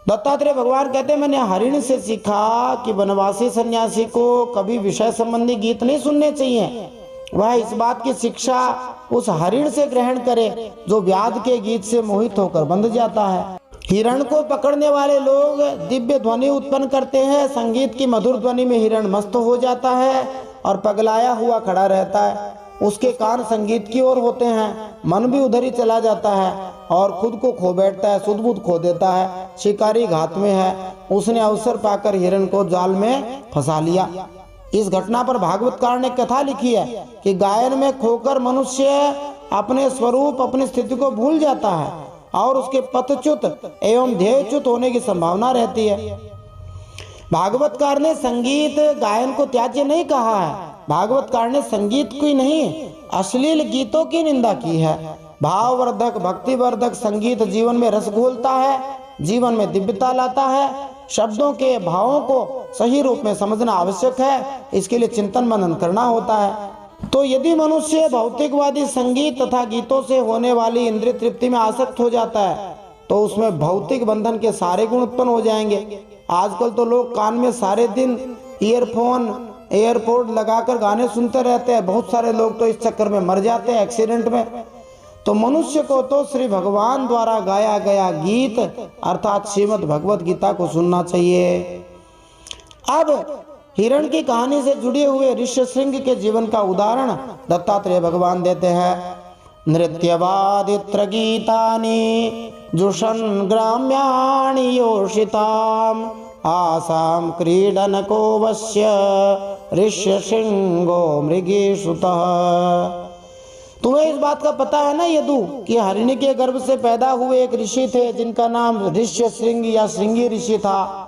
दत्तात्रेय भगवान कहते हैं, मैंने हरिण से सीखा कि वनवासी सन्यासी को कभी विषय संबंधी गीत नहीं सुनने चाहिए। वह इस बात की शिक्षा उस हरिण से ग्रहण करे जो व्याध के गीत से मोहित होकर बंध जाता है। हिरण को पकड़ने वाले लोग दिव्य ध्वनि उत्पन्न करते हैं। संगीत की मधुर ध्वनि में हिरण मस्त हो जाता है और पगलाया हुआ खड़ा रहता है। उसके कान संगीत की ओर होते हैं, मन भी उधर ही चला जाता है और खुद को खो बैठता है, सुध बुध खो देता है। शिकारी घात में है, उसने अवसर पाकर हिरण को जाल में फंसा लिया। इस घटना पर भागवतकार ने कथा लिखी है कि गायन में खोकर मनुष्य अपने स्वरूप, अपनी स्थिति को भूल जाता है और उसके पथच्युत एवं ध्येयच्युत होने की संभावना रहती है। भागवतकार ने संगीत गायन को त्याज्य नहीं कहा है। भागवतकार ने संगीत की नहीं, अश्लील गीतों की निंदा की है। भाववर्धक, भक्तिवर्धक संगीत जीवन में रस घोलता है, जीवन में दिव्यता लाता है। शब्दों के भावों को सही रूप में समझना आवश्यक है, इसके लिए चिंतन मनन करना होता है। तो यदि मनुष्य भौतिकवादी संगीत तथा गीतों से होने वाली इंद्रिय तृप्ति में आसक्त हो जाता है तो उसमें भौतिक बंधन के सारे गुण उत्पन्न हो जाएंगे। आजकल तो लोग कान में सारे दिन ईयरफोन, एयरपोर्ट लगाकर गाने सुनते रहते हैं। बहुत सारे लोग तो इस चक्कर में मर जाते हैं एक्सीडेंट में। तो मनुष्य को तो श्री भगवान द्वारा गाया गया गीत अर्थात श्रीमद् भगवत गीता को सुनना चाहिए। अब हिरण की कहानी से जुड़े हुए ऋष्यशृंग के जीवन का उदाहरण दत्तात्रेय भगवान देते हैं। नृत्यवादित्र गीतानि जुषन् ग्राम्याणि योषिताम् आसाम क्रीडनको वश्य ऋष्यशृंगो मृगीसुतः। तुम्हें इस बात का पता है ना यदु कि हरिणी के गर्भ से पैदा हुए एक ऋषि थे जिनका नाम ऋष्यशृंग या श्रृंगी ऋषि था,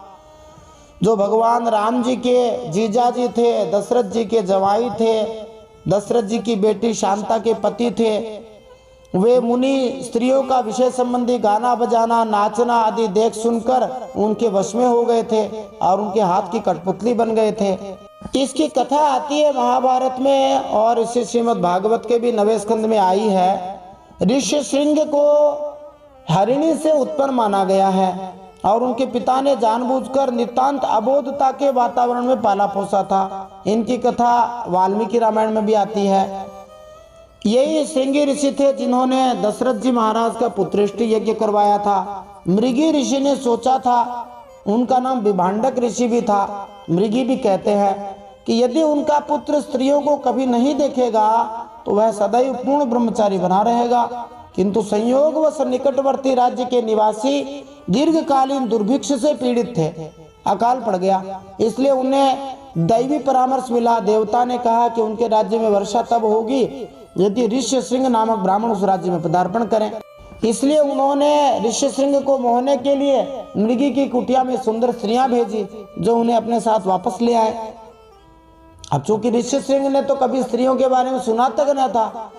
जो भगवान राम जी के जीजाजी थे, दशरथ जी के जवाई थे, दशरथ जी की बेटी शांता के पति थे। वे मुनि स्त्रियों का विषय संबंधी गाना बजाना, नाचना आदि देख सुनकर उनके वश में हो गए थे और उनके हाथ की कठपुतली बन गए थे। इसकी कथा आती है महाभारत में और इसे श्रीमद् भागवत के भी 9वें स्कंद में आई है। ऋष्यशृंग को हरिणी से उत्पन्न माना गया है और उनके पिता ने जानबूझकर नितांत अबोधता के वातावरण में पाला पोसा था। इनकी कथा वाल्मीकि रामायण में भी आती है। यही श्रृंगी ऋषि थे जिन्होंने दशरथ जी महाराज का पुत्रेष्टि यज्ञ करवाया था। मृगी ऋषि ने सोचा था, उनका नाम विभांडक ऋषि भी था, मृगी भी कहते हैं, कि यदि उनका पुत्र स्त्रियों को कभी नहीं देखेगा तो वह सदैव पूर्ण ब्रह्मचारी बना रहेगा। किंतु संयोगवश निकटवर्ती राज्य के निवासी दीर्घकालीन दुर्भिक्ष से पीड़ित थे। अकाल पड़ गया, इसलिए उन्हें दैवी परामर्श मिला। देवता ने कहा कि उनके राज्य में वर्षा तब होगी यदि ऋष्यशृंग नामक ब्राह्मण उस राज्य में पदार्पण करें। इसलिए उन्होंने ऋष्यशृंग को मोहने के लिए मृगी की कुटिया में सुंदर स्त्रियां भेजी जो उन्हें अपने साथ वापस ले आए। अब चूंकि ऋष्यशृंग ने तो कभी स्त्रियों के बारे में सुना तक न था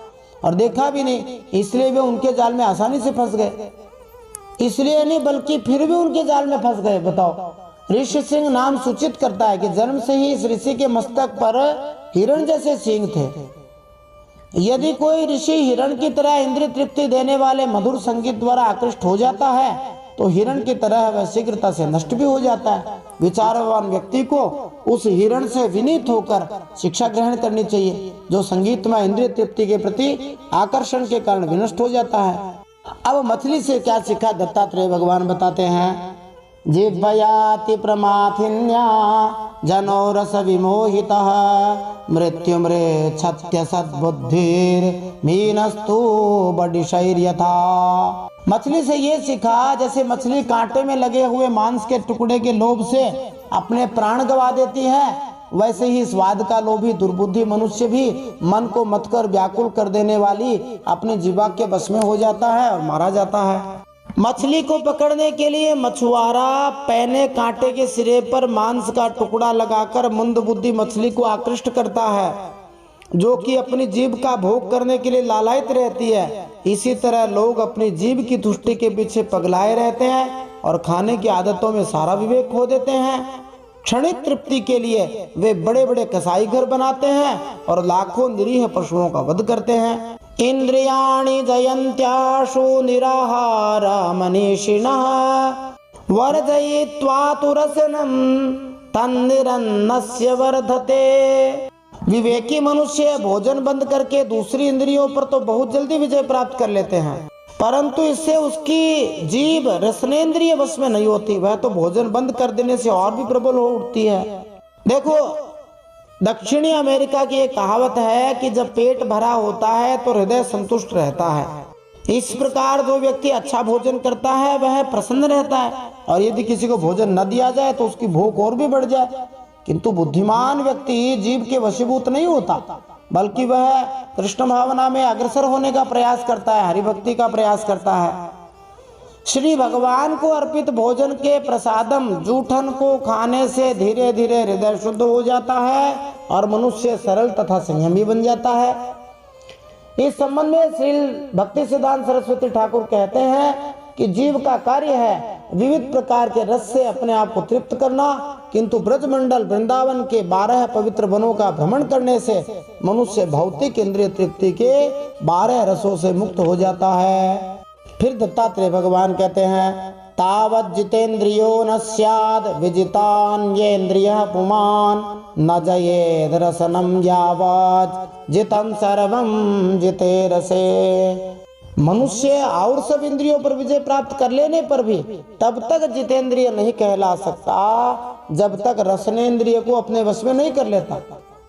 और देखा भी नहीं, इसलिए वे उनके जाल में आसानी से फंस गए। इसलिए नहीं बल्कि फिर भी उनके जाल में फंस गए। बताओ, ऋष्यशृंग नाम सूचित करता है कि जन्म से ही इस ऋषि के मस्तक पर हिरण जैसे सींग थे। यदि कोई ऋषि हिरण की तरह इंद्रिय तृप्ति देने वाले मधुर संगीत द्वारा आकृष्ट हो जाता है तो हिरण की तरह वह शीघ्रता से नष्ट भी हो जाता है। विचारवान व्यक्ति को उस हिरण से विनीत होकर शिक्षा ग्रहण करनी चाहिए जो संगीत में इंद्रिय तृप्ति के प्रति आकर्षण के कारण विनष्ट हो जाता है। अब मछली से क्या सीखा दत्तात्रेय भगवान बताते हैं। जिह्वयाति प्रमाथिन्या जनो रस विमोहितः मृत्युमृच्छत्य सद्बुद्धिर मीनस्तु बडिशैर्यथा। मछली से ये सीखा, जैसे मछली कांटे में लगे हुए मांस के टुकड़े के लोभ से अपने प्राण गंवा देती है, वैसे ही स्वाद का लोभी दुर्बुद्धि मनुष्य भी मन को मत कर व्याकुल कर देने वाली अपने जीवा के बस में हो जाता है और मारा जाता है। मछली को पकड़ने के लिए मछुआरा पैने कांटे के सिरे पर मांस का टुकड़ा लगाकर मंदबुद्धि मछली को आकृष्ट करता है, जो कि अपनी जीभ का भोग करने के लिए लालायित रहती है। इसी तरह लोग अपनी जीभ की तुष्टि के पीछे पगलाए रहते हैं और खाने की आदतों में सारा विवेक खो देते हैं। क्षणिक तृप्ति के लिए वे बड़े बड़े कसाई घर बनाते हैं और लाखों निरीह पशुओं का वध करते हैं। इंद्रियाणि जयन्त्याशु निराहारा मनीषिणः वर्जयित्वा तु रसनं तन्निरन्नस्य वर्धते। विवेकी मनुष्य भोजन बंद करके दूसरी इंद्रियों पर तो बहुत जल्दी विजय प्राप्त कर लेते हैं, परंतु इससे उसकी जीभ रसनेंद्रिय वश में नहीं होती। वह तो भोजन बंद कर देने से और भी प्रबल हो उठती है। देखो, दक्षिणी अमेरिका की एक कहावत है कि जब पेट भरा होता है तो हृदय संतुष्ट रहता है। इस प्रकार जो व्यक्ति अच्छा भोजन करता है वह प्रसन्न रहता है, और यदि किसी को भोजन न दिया जाए तो उसकी भूख और भी बढ़ जाए। किंतु बुद्धिमान व्यक्ति जीव के वशीभूत नहीं होता, बल्कि वह कृष्ण भावना में अग्रसर होने का प्रयास करता है, हरिभक्ति का प्रयास करता है। श्री भगवान को अर्पित भोजन के प्रसादम जूठन को खाने से धीरे धीरे हृदय शुद्ध हो जाता है और मनुष्य सरल तथा संयमी बन जाता है। इस संबंध में श्री भक्ति सिद्धांत सरस्वती ठाकुर कहते हैं कि जीव का कार्य है विविध प्रकार के रस से अपने आप को तृप्त करना, किंतु ब्रजमंडल वृंदावन के 12 पवित्र वनों का भ्रमण करने से मनुष्य भौतिक इंद्रिय तृप्ति के 12 रसों से मुक्त हो जाता है। फिर दत्तात्रेय भगवान कहते हैं, तावत् जितेन्द्रियो न स्याद् विजितान्येन्द्रियः पुमान् न जयेद् रसनं यावत् जितं सर्वं जिते रसे। मनुष्य और सब इंद्रियों पर विजय प्राप्त कर लेने पर भी तब तक जितेंद्रिय नहीं कहला सकता जब तक रसनेन्द्रिय को अपने वश में नहीं कर लेता,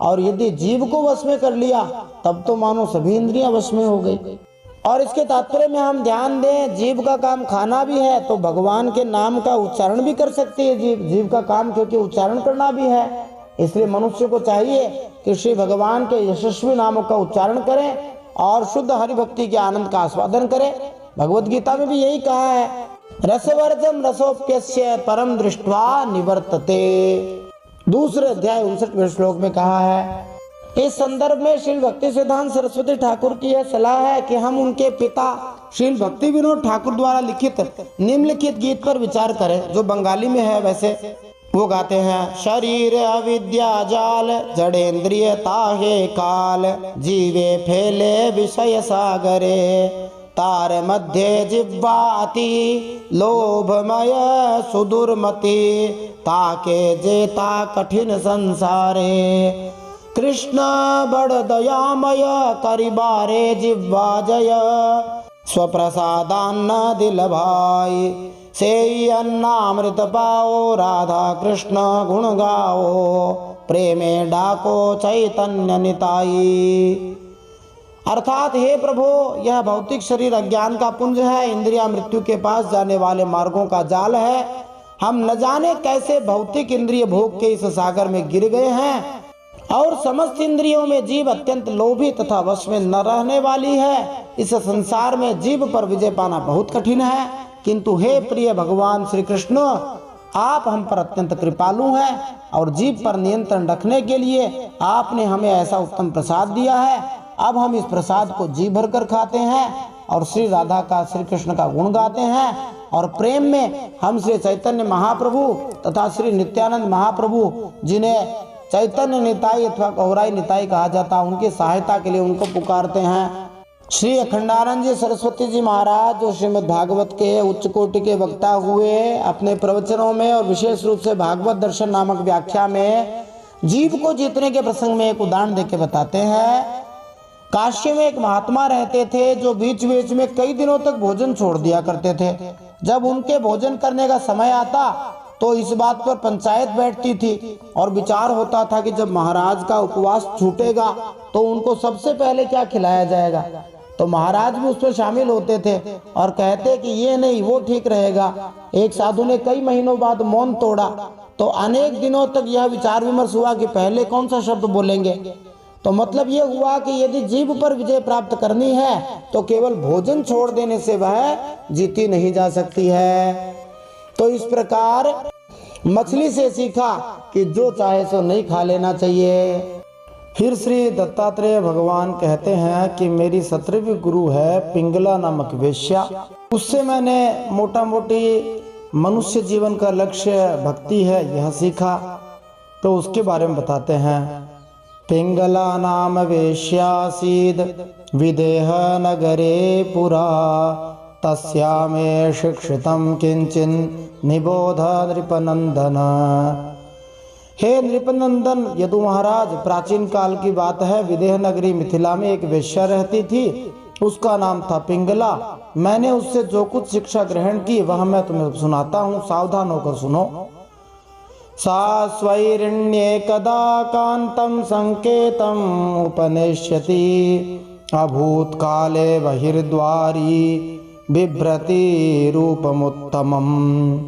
और यदि जीव को वश में कर लिया तब तो मानो सभी इंद्रियां वश में हो गई। और इसके तात्पर्य में हम ध्यान दें, जीव का काम खाना भी है तो भगवान के नाम का उच्चारण भी कर सकती है जीव का काम, क्योंकि उच्चारण करना भी है। इसलिए मनुष्य को चाहिए कि श्री भगवान के यशस्वी नामों का उच्चारण करें और शुद्ध हरि भक्ति के आनंद का आस्वादन करें। भगवत गीता में भी यही कहा है, रसवर्जम रसोप्यस्य परम दृष्ट्वा निवर्तते। दूसरे अध्याय 59वें श्लोक में कहा है। इस संदर्भ में श्री भक्ति सिद्धांत सरस्वती ठाकुर की यह सलाह है कि हम उनके पिता श्री भक्ति विनोद ठाकुर द्वारा लिखित निम्नलिखित गीत पर विचार करें, जो बंगाली में है। वैसे वो गाते हैं, शरीर अविद्या जाल जड़ेन्द्रिय ताहे काल जीवे फैले विषय सागरे तार मध्य जिह्वाति लोभमय सुदुर्मति ताके जेता कठिन संसारे कृष्ण बड़ दयामय करिबारे जिह्वा जय स्वप्रसादान्न दिल भाई से अन्नामृत पाओ राधा कृष्ण गुण गाओ प्रेमे डाको चैतन्य निताई। अर्थात हे प्रभु, यह भौतिक शरीर अज्ञान का पुंज है, इंद्रिया मृत्यु के पास जाने वाले मार्गों का जाल है। हम न जाने कैसे भौतिक इंद्रिय भोग के इस सागर में गिर गए हैं और समस्त इंद्रियों में जीव अत्यंत लोभी तथा वश में न रहने वाली है। इस संसार में जीव पर विजय पाना बहुत कठिन है, किंतु हे प्रिय भगवान श्री कृष्ण, आप हम पर अत्यंत कृपालु हैं और जीव पर नियंत्रण रखने के लिए आपने हमें ऐसा उत्तम प्रसाद दिया है। अब हम इस प्रसाद को जी भर कर खाते हैं और श्री राधा का, श्री कृष्ण का गुण गाते हैं, और प्रेम में हम श्री चैतन्य महाप्रभु तथा श्री नित्यानंद महाप्रभु, जिन्हें चैतन्य निताई अथवा गौराई निताई कहा जाता है, उनकी सहायता के लिए उनको पुकारते हैं। श्री अखंडानंद जी सरस्वती जी महाराज, जो श्रीमद् भागवत के उच्च कोटि के वक्ता हुए, अपने प्रवचनों में और विशेष रूप से भागवत दर्शन नामक व्याख्या में जीव को जीतने के प्रसंग में एक उदाहरण देके बताते हैं। काशी में एक महात्मा रहते थे जो बीच बीच में कई दिनों तक भोजन छोड़ दिया करते थे। जब उनके भोजन करने का समय आता तो इस बात पर पंचायत बैठती थी और विचार होता था कि जब महाराज का उपवास छूटेगा तो उनको सबसे पहले क्या खिलाया जाएगा। तो महाराज भी उसमें शामिल होते थे और कहते कि ये नहीं वो ठीक रहेगा। एक साधु ने कई महीनों बाद मौन तोड़ा तो अनेक दिनों तक यह विचार विमर्श हुआ कि पहले कौन सा शब्द बोलेंगे। तो मतलब ये हुआ कि यदि जीभ पर विजय प्राप्त करनी है तो केवल भोजन छोड़ देने से वह जीती नहीं जा सकती है। तो इस प्रकार मछली से सीखा कि जो चाहे सो नहीं खा लेना चाहिए। फिर श्री दत्तात्रेय भगवान कहते हैं कि मेरी 17वीं गुरु है पिंगला नामक वेश्या, उससे मैंने मोटा मोटी मनुष्य जीवन का लक्ष्य भक्ति है यह सीखा। तो उसके बारे में बताते हैं। पिंगला नाम वेश्यासीद विदेह नगरे पुरा, तस्यामे शिक्षितम किंचिन निबोध नृपनंदन। हे नृपनंदन, यदु महाराज, प्राचीन काल की बात है, विदेह नगरी मिथिला में एक वेश्या रहती थी, उसका नाम था पिंगला। मैंने उससे जो कुछ शिक्षा ग्रहण की वह मैं तुम्हें सुनाता हूँ, सावधान होकर सुनो। सा स्वैरण्ये कदा कांतम संकेतम उपनिष्यति, अभूत काले बहिर्द्वारी बिभ्रति रूपमुत्तमम।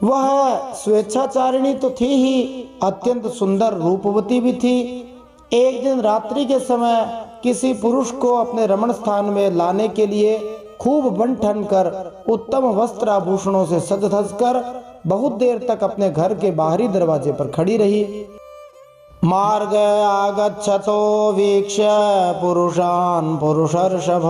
वह स्वेच्छाचारिणी तो थी ही, अत्यंत सुंदर रूपवती भी थी। एक दिन रात्रि के समय किसी पुरुष को अपने रमण स्थान में लाने के लिए खूब बन ठन कर उत्तम वस्त्र आभूषणों से सज धज कर बहुत देर तक अपने घर के बाहरी दरवाजे पर खड़ी रही। मार्ग आगच्छतो वीक्ष्य पुरुषान् पुरुषर्षभ,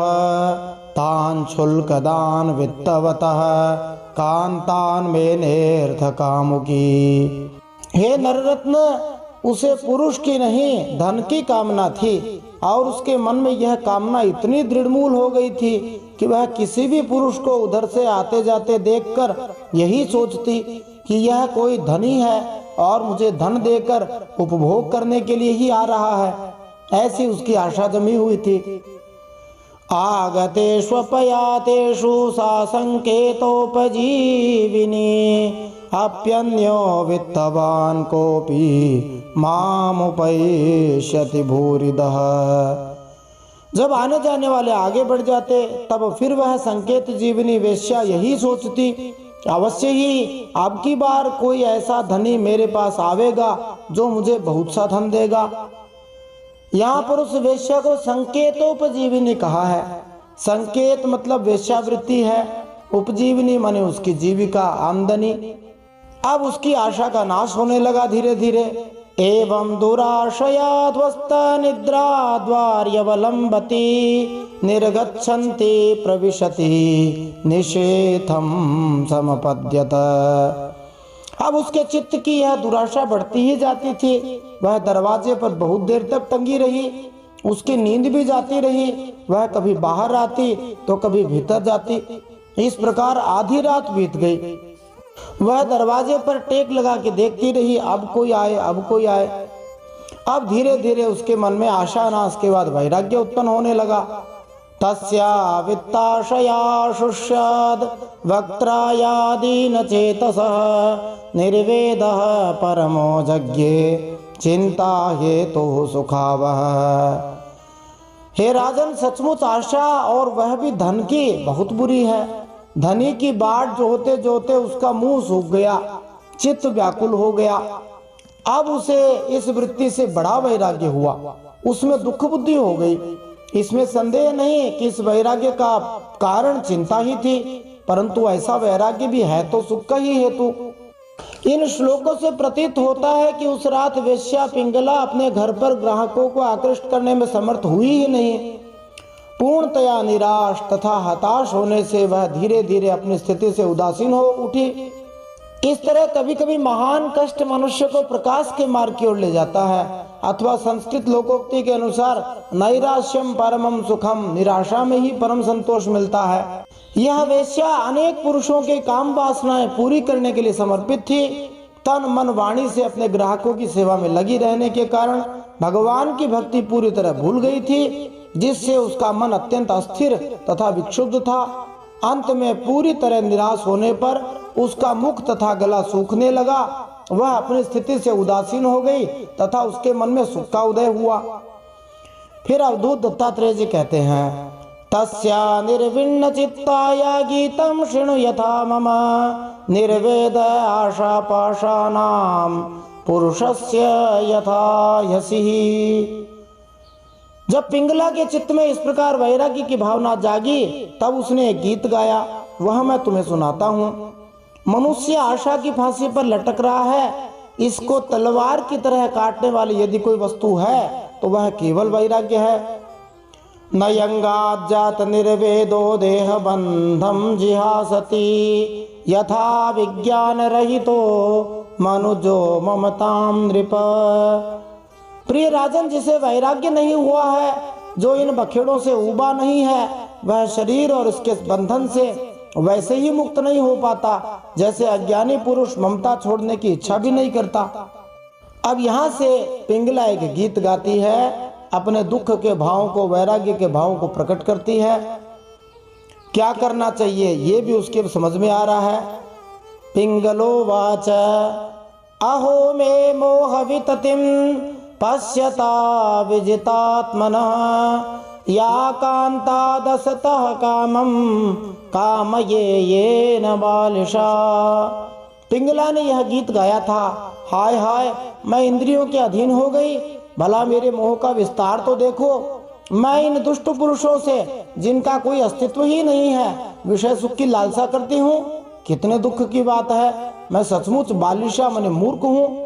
तान् शुल्कदान् वित्तवतः कांतान मेनेर्थ कामुकी। हे नररत्न, उसे पुरुष की नहीं धन की कामना थी, और उसके मन में यह कामना इतनी दृढ़मूल हो गई थी कि वह किसी भी पुरुष को उधर से आते जाते देखकर यही सोचती कि यह कोई धनी है और मुझे धन देकर उपभोग करने के लिए ही आ रहा है। ऐसी उसकी आशा जमी हुई थी। आगतेष्वपयातेषु सा संकेतोपजीविनी, अप्यन्यो वित्तवान कोपि मामुपैष्यति भूरिदः। जब आने जाने वाले आगे बढ़ जाते तब फिर वह संकेत जीवनी वेश्या यही सोचती, अवश्य ही अब की बार कोई ऐसा धनी मेरे पास आवेगा जो मुझे बहुत सा धन देगा। यहाँ पर उस वेश्या को संकेतोपजीविनी कहा है। संकेत मतलब वेश्यावृत्ति है, उपजीवनी माने उसकी जीविका, आमदनी। अब उसकी आशा का नाश होने लगा धीरे धीरे। एवं दुराशयाद्वस्त निद्रा द्वार्यवलंबती, निर्गच्छन्ति प्रविशति निषेधम समपद्यत। अब उसके चित्त की यह दुराशा बढ़ती ही जाती थी। वह दरवाजे पर बहुत देर तक टंगी रही, उसकी नींद भी जाती रही। वह कभी बाहर आती तो कभी भीतर जाती। इस प्रकार आधी रात बीत गई। वह दरवाजे पर टेक लगा के देखती रही, अब कोई आए, अब कोई आए। अब धीरे धीरे उसके मन में आशा नाश के बाद वैराग्य उत्पन्न होने लगा। तस्या वित्ताशया शुष्याद वक्त्रायादीन चेतसः, निर्वेदः परमो जज्ञे चिंता हेतु सुखावह। हे राजन, सचमुच आशा और वह भी धन की बहुत बुरी है। धनी की बाट जोते जोते उसका मुंह सूख गया, चित्त व्याकुल हो गया। अब उसे इस वृत्ति से बड़ा वैराग्य हुआ, उसमें दुख बुद्धि हो गई। इसमें संदेह नहीं कि इस वैराग्य का कारण चिंता ही थी, परंतु ऐसा वैराग्य भी है तो सुख का ही हेतु। इन श्लोकों से प्रतीत होता है कि उस रात वेश्या पिंगला अपने घर पर ग्राहकों को आकृष्ट करने में समर्थ हुई ही नहीं। पूर्णतया निराश तथा हताश होने से वह धीरे धीरे अपनी स्थिति से उदासीन हो उठी। इस तरह कभी कभी महान कष्ट मनुष्य को प्रकाश के मार्ग की ओर ले जाता है, अथवा संस्कृत लोकोक्ति के अनुसार नैराश्यम परमम सुखम, निराशा में ही परम संतोष मिलता है। यह वेश्या अनेक पुरुषों के काम वासनाएं पूरी करने के लिए समर्पित थी। तन मन वाणी से अपने ग्राहकों की सेवा में लगी रहने के कारण भगवान की भक्ति पूरी तरह भूल गई थी, जिससे उसका मन अत्यंत अस्थिर तथा विक्षुब्ध था। अंत में पूरी तरह निराश होने पर उसका मुख तथा गला सूखने लगा। वह अपनी स्थिति से उदासीन हो गई तथा उसके मन में सुख का उदय हुआ। फिर अवधूत दत्तात्रेय जी कहते हैं, तस्या निर्विण्ण चित्ताया गीतम शृणु यथा मम, निर्वेद आशा पाशानाम पुरुषस्य यथा यसिः। जब पिंगला के चित्त में इस प्रकार वैराग्य की भावना जागी तब उसने एक गीत गाया, वह मैं तुम्हें सुनाता हूँ। मनुष्य आशा की फांसी पर लटक रहा है, इसको तलवार की तरह काटने वाली यदि कोई वस्तु है तो वह केवल वैराग्य है। नयंगात जात निर्वेदो देह बंधम जिहासति, यथा विज्ञान रहितो मनुजो ममताम नृप। प्रिय राजन, जिसे वैराग्य नहीं हुआ है, जो इन बखेड़ों से उबा नहीं है, वह शरीर और इसके बंधन से वैसे ही मुक्त नहीं हो पाता जैसे अज्ञानी पुरुष ममता छोड़ने की इच्छा भी नहीं करता। अब यहाँ से पिंगला एक गीत गाती है, अपने दुख के भावों को, वैराग्य के भावों को प्रकट करती है। क्या करना चाहिए ये भी उसके समझ में आ रहा है। पिंगलो वाच अहो मे मोह विततिम पश्यता विजितात्मनः, या कांता दसतः कामम कामये ये न बालिशा। पिंगला ने यह गीत गाया था, हाय हाय मैं इंद्रियों के अधीन हो गई, भला मेरे मोह का विस्तार तो देखो। मैं इन दुष्ट पुरुषों से जिनका कोई अस्तित्व ही नहीं है विषय सुख की लालसा करती हूँ। कितने दुख की बात है, मैं सचमुच बालिशा माने मूर्ख हूँ।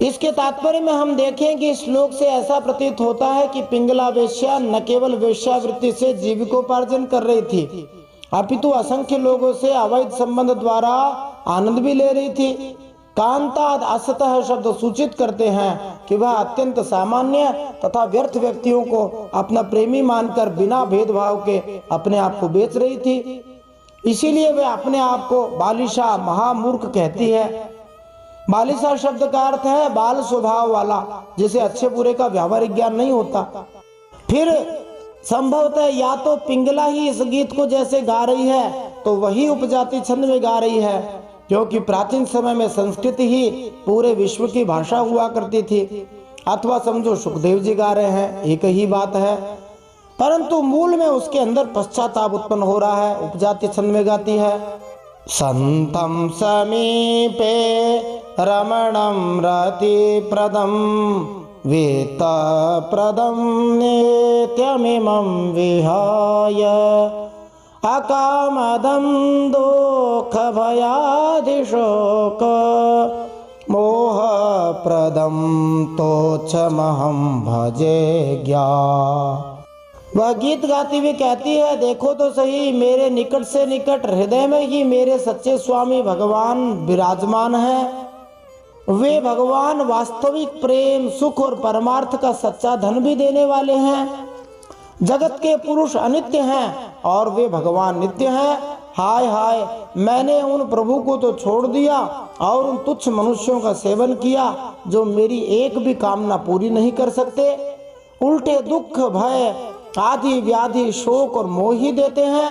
इसके तात्पर्य में हम देखें कि इस श्लोक से ऐसा प्रतीत होता है कि पिंगला वेश्या न केवल वेश्यावृत्ति से जीविकोपार्जन कर रही थी, अपितु असंख्य लोगों से अवैध संबंध द्वारा आनंद भी ले रही थी। कांताद असतः शब्द सूचित करते हैं कि वह अत्यंत सामान्य तथा व्यर्थ व्यक्तियों को अपना प्रेमी मानकर बिना भेदभाव के अपने आप को बेच रही थी। इसीलिए वह अपने आप को बालिशा महामूर्ख कहती है। बालिशा शब्द का अर्थ है बाल स्वभाव वाला, जिसे अच्छे बुरे का व्यावहारिक ज्ञान नहीं होता। फिर संभवतः या तो पिंगला ही इस गीत को जैसे गा रही है तो वही उपजाति छंद में गा रही है, क्योंकि प्राचीन समय में संस्कृत ही पूरे विश्व की भाषा हुआ करती थी, अथवा समझो सुखदेव जी गा रहे हैं, एक ही बात है। परंतु मूल में उसके अंदर पश्चाताप उत्पन्न हो रहा है, उपजाति छंद में गाती है। संतम समीपे रमणम रतिप्रदम वेत प्रदम नित्यमिमं विहाय, अकामदं दुःख भयादिशोक मोह प्रदम तोच्छमहं भजे ज्ञा। वह गीत गाती हुई कहती है, देखो तो सही मेरे निकट से निकट हृदय में ही मेरे सच्चे स्वामी भगवान विराजमान हैं। वे भगवान वास्तविक प्रेम, सुख और परमार्थ का सच्चा धन भी देने वाले हैं। जगत के पुरुष अनित्य हैं और वे भगवान नित्य हैं। हाय हाय मैंने उन प्रभु को तो छोड़ दिया और उन तुच्छ मनुष्यों का सेवन किया जो मेरी एक भी कामना पूरी नहीं कर सकते, उल्टे दुख भय आदि व्याधि शोक और मोह ही देते हैं।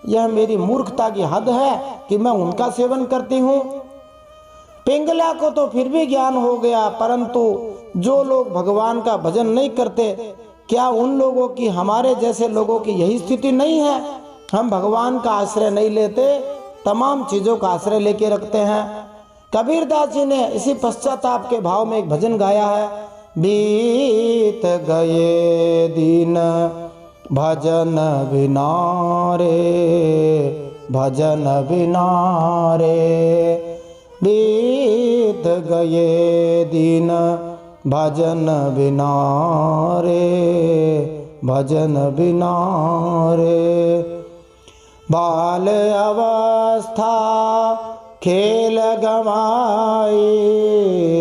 यह मेरी मूर्खता की हद है कि मैं उनका सेवन करती हूँ। पिंगला को तो फिर भी ज्ञान हो गया, परंतु जो लोग भगवान का भजन नहीं करते, क्या उन लोगों की, हमारे जैसे लोगों की यही स्थिति नहीं है? हम भगवान का आश्रय नहीं लेते, तमाम चीजों का आश्रय लेके रखते हैं। कबीरदास जी ने इसी पश्चाताप के भाव में एक भजन गाया है, बीत गए दिन भजन बिना रे, भजन बिना रे, बीत गए दिन भजन बिना रे, भजन बिना रे। बाल अवस्था खेल गवाई,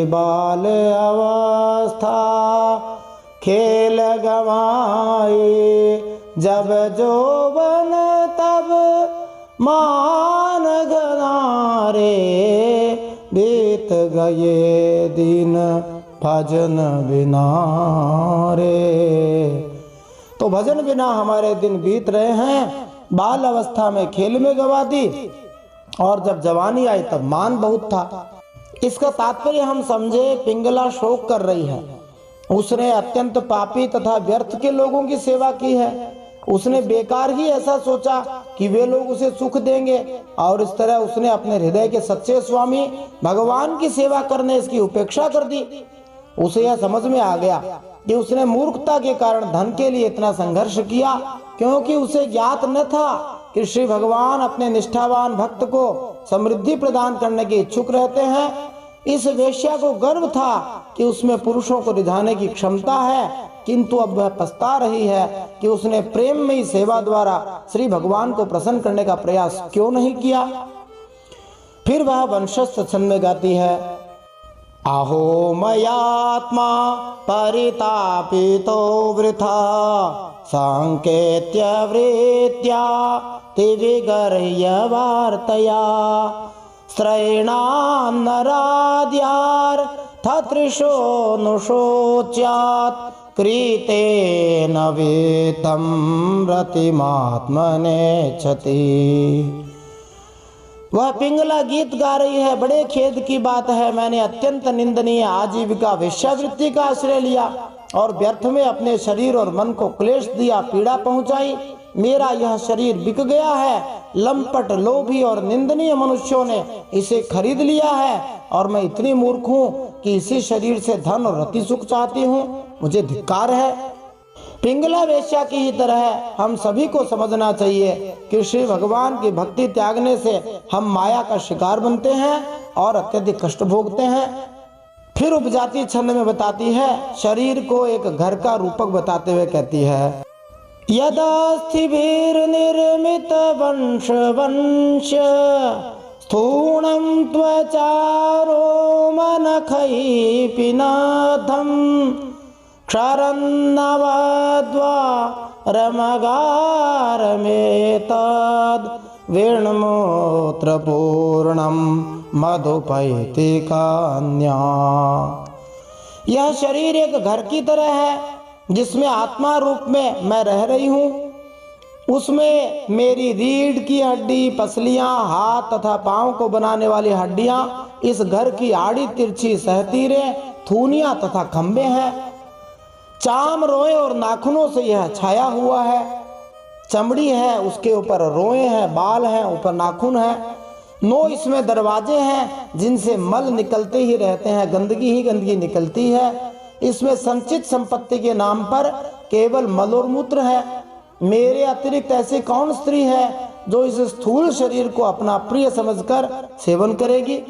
बाल अवस्था खेल गवाई, जब जोबन तब मान घना रे, बीत गए दिन भजन बिना रे। तो भजन बिना हमारे दिन बीत रहे हैं। बाल अवस्था में खेल में गवा दी और जब जवानी आई तब मान बहुत था। इसका तात्पर्य हम समझे, पिंगला शोक कर रही है। उसने अत्यंत पापी तथा व्यर्थ के लोगों की सेवा की है, उसने बेकार ही ऐसा सोचा कि वे लोग उसे सुख देंगे, और इस तरह उसने अपने हृदय के सच्चे स्वामी भगवान की सेवा करने इसकी उपेक्षा कर दी। उसे यह समझ में आ गया कि उसने मूर्खता के कारण धन के लिए इतना संघर्ष किया, क्योंकि उसे ज्ञात न था कि श्री भगवान अपने निष्ठावान भक्त को समृद्धि प्रदान करने के इच्छुक रहते हैं। इस वेश्या को गर्व था कि उसमें पुरुषों को रिझाने की क्षमता है, किंतु अब वह पछता रही है कि उसने प्रेम में ही सेवा द्वारा श्री भगवान को प्रसन्न करने का प्रयास क्यों नहीं किया। फिर वह वंशस्थ छंद में गाती है, अहो मयात्मा परितापितो वृथा सांकेत्य वृत्या तिविगर्ह्य वार्तया स्त्रैणान्नराद्यार्थतृषो नुशोच्यात् कृतेन वेतं रतिमात्मनेच्छति। वह पिंगला गीत गा रही है, बड़े खेद की बात है, मैंने अत्यंत निंदनीय आजीविका वेश्यावृत्ति का आश्रय लिया और व्यर्थ में अपने शरीर और मन को क्लेश दिया, पीड़ा पहुंचाई। मेरा यह शरीर बिक गया है, लंपट लोभी और निंदनीय मनुष्यों ने इसे खरीद लिया है, और मैं इतनी मूर्ख हूँ कि इसी शरीर से धन और रति सुख चाहती हूँ, मुझे धिक्कार है। पिंगला वेश्या की ही तरह हम सभी को समझना चाहिए कि श्री भगवान की भक्ति त्यागने से हम माया का शिकार बनते हैं और अत्यधिक कष्ट भोगते हैं। फिर उपजाति छंद में बताती है, शरीर को एक घर का रूपक बताते हुए कहती है, यदास्थिभिर्निर्मित वंश स्थूणं त्वचारो मनखै पिनाथं क्षरन्नवद्वारमगारमेतद् वीणमूत्रपूर्णं मधुपैति कन्या। यह शरीर एक घर की तरह है जिसमें आत्मा रूप में मैं रह रही हूँ। उसमें मेरी रीढ़ की हड्डी, पसलियां, हाथ तथा पांव को बनाने वाली हड्डियां, इस घर की आड़ी तिरछी सहतीरें, थूनियां तथा खंबे हैं। चाम, रोए और नाखूनों से यह छाया हुआ है। चमड़ी है, उसके ऊपर रोए हैं, बाल हैं, ऊपर नाखून है। 9 इसमें दरवाजे हैं जिनसे मल निकलते ही रहते हैं, गंदगी ही गंदगी निकलती है। इसमें संचित संपत्ति के नाम पर केवल मल और मूत्र है। मेरे अतिरिक्त ऐसी कौन स्त्री है जो इस स्थूल शरीर को अपना प्रिय समझकर सेवन करेगी।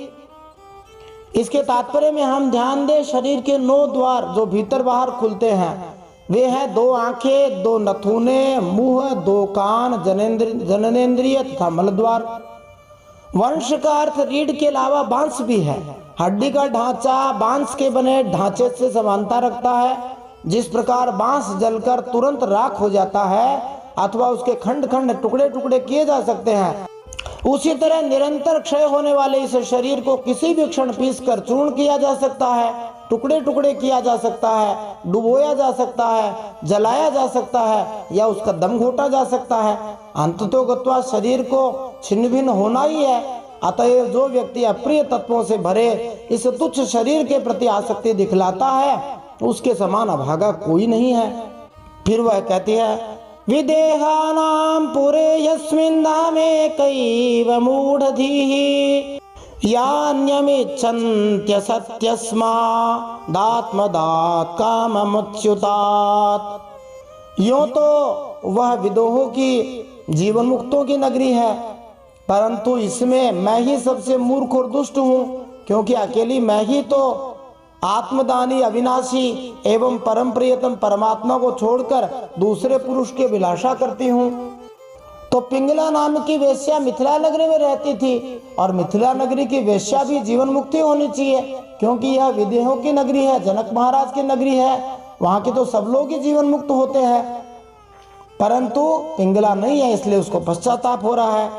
इसके तात्पर्य में हम ध्यान दें, शरीर के 9 द्वार जो भीतर बाहर खुलते हैं वे हैं 2 आंखें, 2 नथुने, मुंह, 2 कान, जननेंद्रिय तथा मल द्वार। वंश का अर्थ रीढ़ के अलावा बांस भी है। हड्डी का ढांचा बांस के बने ढांचे से समानता रखता है। जिस प्रकार बांस जलकर तुरंत राख हो जाता है अथवा उसके खंड खंड टुकड़े टुकड़े किए जा सकते हैं, उसी तरह निरंतर क्षय होने वाले इस शरीर को किसी भी क्षण पीसकर चूर्ण किया जा सकता है, टुकड़े टुकड़े किया जा सकता है, डुबोया जा सकता है, जलाया जा सकता है या उसका दम घोटा जा सकता है। अंततोगत्वा शरीर को छिन्न भिन्न होना ही है। अतएव जो व्यक्ति अप्रिय तत्वों से भरे इस तुच्छ शरीर के प्रति आसक्ति दिखलाता है उसके समान अभागा कोई नहीं है। फिर वह कहती है, विदेहानां पुरे यस्मिन् धामेकैव मूढधीः यान्यमिच्छन्त्य सत्यस्मादात्मदात् काममुच्युतात्। यूं तो वह विदोहों की जीवन मुक्तों की नगरी है, परंतु इसमें मैं ही सबसे मूर्ख और दुष्ट हूँ, क्योंकि अकेली मैं ही तो आत्मदानी, अविनाशी एवं परम प्रियतम परमात्मा को छोड़कर दूसरे पुरुष की अभिलाषा करती हूँ। तो पिंगला नाम की वेश्या मिथिला नगरी में रहती थी, और मिथिला नगरी की वेश्या भी जीवन मुक्ति होनी चाहिए, क्योंकि यह विदेहों की नगरी है, जनक महाराज की नगरी है। वहां के तो सब लोग ही जीवन मुक्त होते हैं, परंतु पिंगला नहीं है, इसलिए उसको पश्चाताप हो रहा है।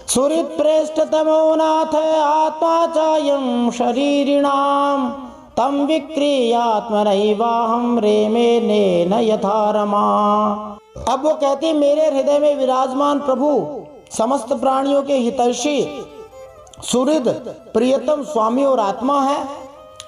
सुरित प्रेष्ठतमो नाथ आत्मा चायं शरीरिणाम तम विक्रियात्मनैवाहं रेमे न यथा रमा। अब वो कहती, मेरे हृदय में विराजमान प्रभु समस्त प्राणियों के हितैषी सुहृद प्रियतम स्वामी और आत्मा है।